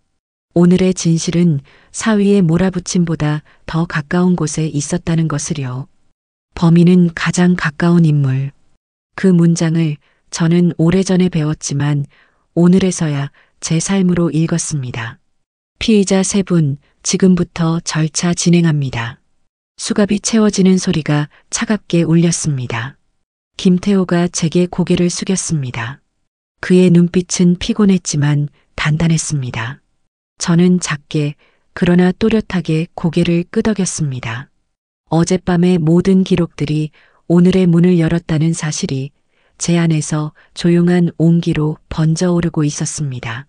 오늘의 진실은 사위의 몰아붙임보다 더 가까운 곳에 있었다는 것을요. 범인은 가장 가까운 인물. 그 문장을 저는 오래전에 배웠지만 오늘에서야 제 삶으로 읽었습니다. 피의자 3분, 지금부터 절차 진행합니다. 수갑이 채워지는 소리가 차갑게 울렸습니다. 김태호가 제게 고개를 숙였습니다. 그의 눈빛은 피곤했지만 단단했습니다. 저는 작게 그러나 또렷하게 고개를 끄덕였습니다. 어젯밤의 모든 기록들이 오늘의 문을 열었다는 사실이 제 안에서 조용한 온기로 번져오르고 있었습니다.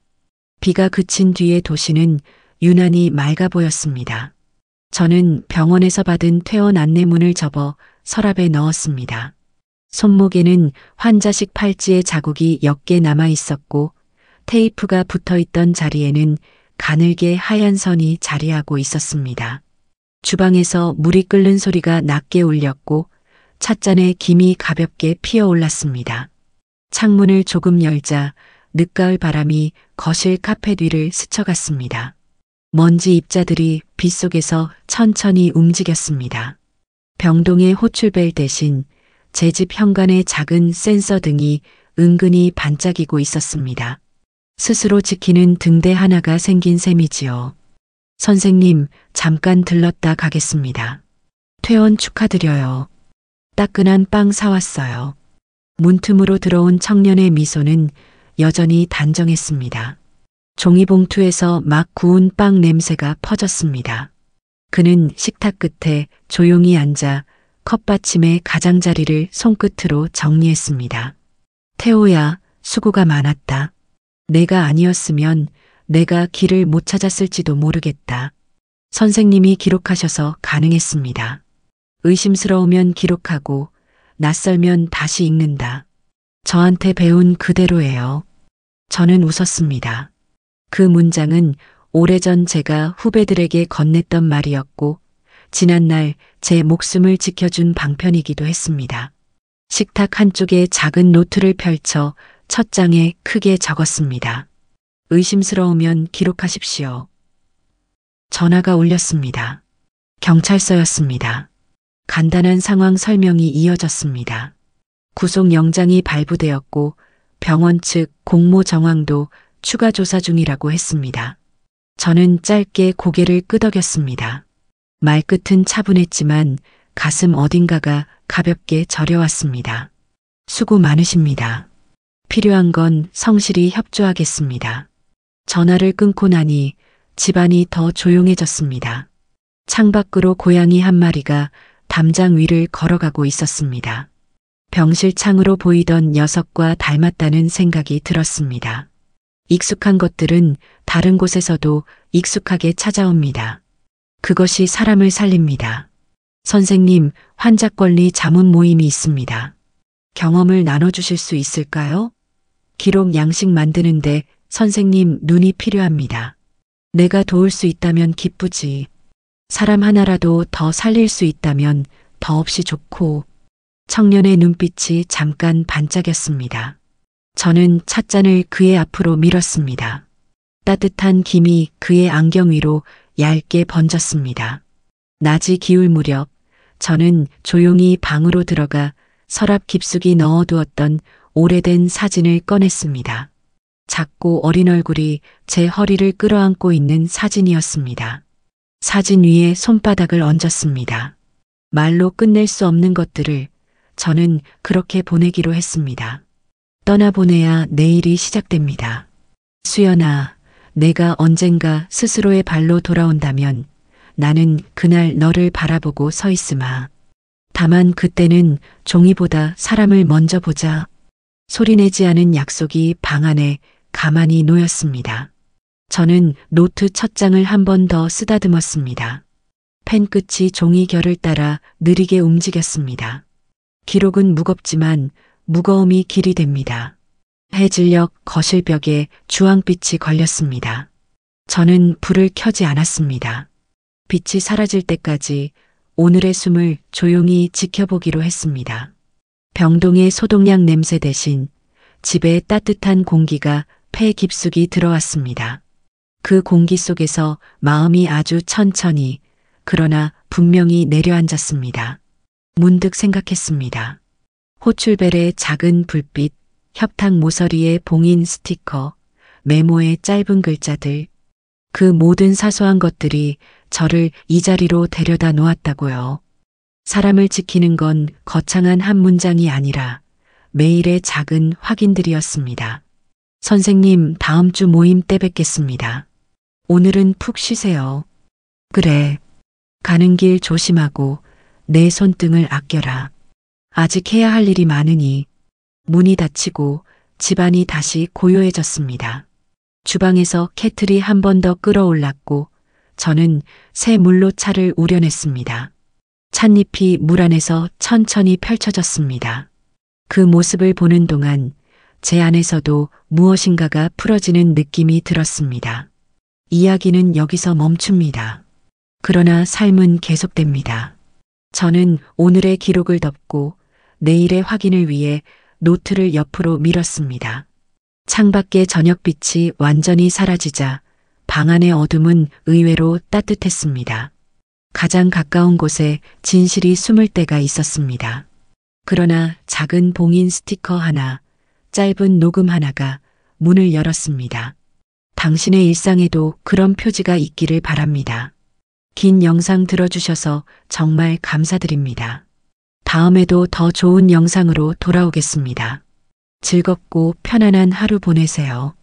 비가 그친 뒤의 도시는 유난히 맑아 보였습니다. 저는 병원에서 받은 퇴원 안내문을 접어 서랍에 넣었습니다. 손목에는 환자식 팔찌의 자국이 옅게 남아 있었고 테이프가 붙어 있던 자리에는 가늘게 하얀 선이 자리하고 있었습니다. 주방에서 물이 끓는 소리가 낮게 울렸고 찻잔에 김이 가볍게 피어올랐습니다. 창문을 조금 열자 늦가을 바람이 거실 카펫 위를 스쳐갔습니다. 먼지 입자들이 빗속에서 천천히 움직였습니다. 병동의 호출벨 대신 제 집 현관의 작은 센서 등이 은근히 반짝이고 있었습니다. 스스로 지키는 등대 하나가 생긴 셈이지요. 선생님, 잠깐 들렀다 가겠습니다. 퇴원 축하드려요. 따끈한 빵 사왔어요. 문틈으로 들어온 청년의 미소는 여전히 단정했습니다. 종이봉투에서 막 구운 빵 냄새가 퍼졌습니다. 그는 식탁 끝에 조용히 앉아 컵받침의 가장자리를 손끝으로 정리했습니다. 태호야, 수고가 많았다. 내가 아니었으면 내가 길을 못 찾았을지도 모르겠다. 선생님이 기록하셔서 가능했습니다. 의심스러우면 기록하고 낯설면 다시 읽는다. 저한테 배운 그대로예요. 저는 웃었습니다. 그 문장은 오래전 제가 후배들에게 건넸던 말이었고 지난날 제 목숨을 지켜준 방편이기도 했습니다. 식탁 한쪽에 작은 노트를 펼쳐 첫 장에 크게 적었습니다. 의심스러우면 기록하십시오. 전화가 울렸습니다. 경찰서였습니다. 간단한 상황 설명이 이어졌습니다. 구속영장이 발부되었고 병원 측 공모 정황도 추가 조사 중이라고 했습니다. 저는 짧게 고개를 끄덕였습니다. 말끝은 차분했지만 가슴 어딘가가 가볍게 저려왔습니다. 수고 많으십니다. 필요한 건 성실히 협조하겠습니다. 전화를 끊고 나니 집안이 더 조용해졌습니다. 창밖으로 고양이 한 마리가 담장 위를 걸어가고 있었습니다. 병실 창으로 보이던 녀석과 닮았다는 생각이 들었습니다. 익숙한 것들은 다른 곳에서도 익숙하게 찾아옵니다. 그것이 사람을 살립니다. 선생님, 환자 권리 자문 모임이 있습니다. 경험을 나눠주실 수 있을까요? 기록 양식 만드는데 선생님 눈이 필요합니다. 내가 도울 수 있다면 기쁘지. 사람 하나라도 더 살릴 수 있다면 더없이 좋고. 청년의 눈빛이 잠깐 반짝였습니다. 저는 찻잔을 그의 앞으로 밀었습니다. 따뜻한 김이 그의 안경 위로 얇게 번졌습니다. 낮이 기울 무렵 저는 조용히 방으로 들어가 서랍 깊숙이 넣어두었던 오래된 사진을 꺼냈습니다. 작고 어린 얼굴이 제 허리를 끌어안고 있는 사진이었습니다. 사진 위에 손바닥을 얹었습니다. 말로 끝낼 수 없는 것들을 저는 그렇게 보내기로 했습니다. 떠나보내야 내일이 시작됩니다. 수연아, 내가 언젠가 스스로의 발로 돌아온다면 나는 그날 너를 바라보고 서 있으마. 다만 그때는 종이보다 사람을 먼저 보자. 소리내지 않은 약속이 방 안에 가만히 놓였습니다. 저는 노트 첫 장을 한 번 더 쓰다듬었습니다. 펜 끝이 종이 결을 따라 느리게 움직였습니다. 기록은 무겁지만 무거움이 길이 됩니다. 해질녘 거실벽에 주황빛이 걸렸습니다. 저는 불을 켜지 않았습니다. 빛이 사라질 때까지 오늘의 숨을 조용히 지켜보기로 했습니다. 병동의 소독약 냄새 대신 집에 따뜻한 공기가 폐 깊숙이 들어왔습니다. 그 공기 속에서 마음이 아주 천천히 그러나 분명히 내려앉았습니다. 문득 생각했습니다. 호출벨의 작은 불빛, 협탁 모서리의 봉인 스티커, 메모의 짧은 글자들, 그 모든 사소한 것들이 저를 이 자리로 데려다 놓았다고요. 사람을 지키는 건 거창한 한 문장이 아니라 매일의 작은 확인들이었습니다. 선생님, 다음 주 모임 때 뵙겠습니다. 오늘은 푹 쉬세요. 그래. 가는 길 조심하고 내 손등을 아껴라. 아직 해야 할 일이 많으니. 문이 닫히고 집안이 다시 고요해졌습니다. 주방에서 케틀이 한 번 더 끓어올랐고 저는 새 물로 차를 우려냈습니다. 찻잎이 물 안에서 천천히 펼쳐졌습니다. 그 모습을 보는 동안 제 안에서도 무엇인가가 풀어지는 느낌이 들었습니다. 이야기는 여기서 멈춥니다. 그러나 삶은 계속됩니다. 저는 오늘의 기록을 덮고 내일의 확인을 위해 노트를 옆으로 밀었습니다. 창밖의 저녁빛이 완전히 사라지자 방 안의 어둠은 의외로 따뜻했습니다. 가장 가까운 곳에 진실이 숨을 때가 있었습니다. 그러나 작은 봉인 스티커 하나, 짧은 녹음 하나가 문을 열었습니다. 당신의 일상에도 그런 표지가 있기를 바랍니다. 긴 영상 들어주셔서 정말 감사드립니다. 다음에도 더 좋은 영상으로 돌아오겠습니다. 즐겁고 편안한 하루 보내세요.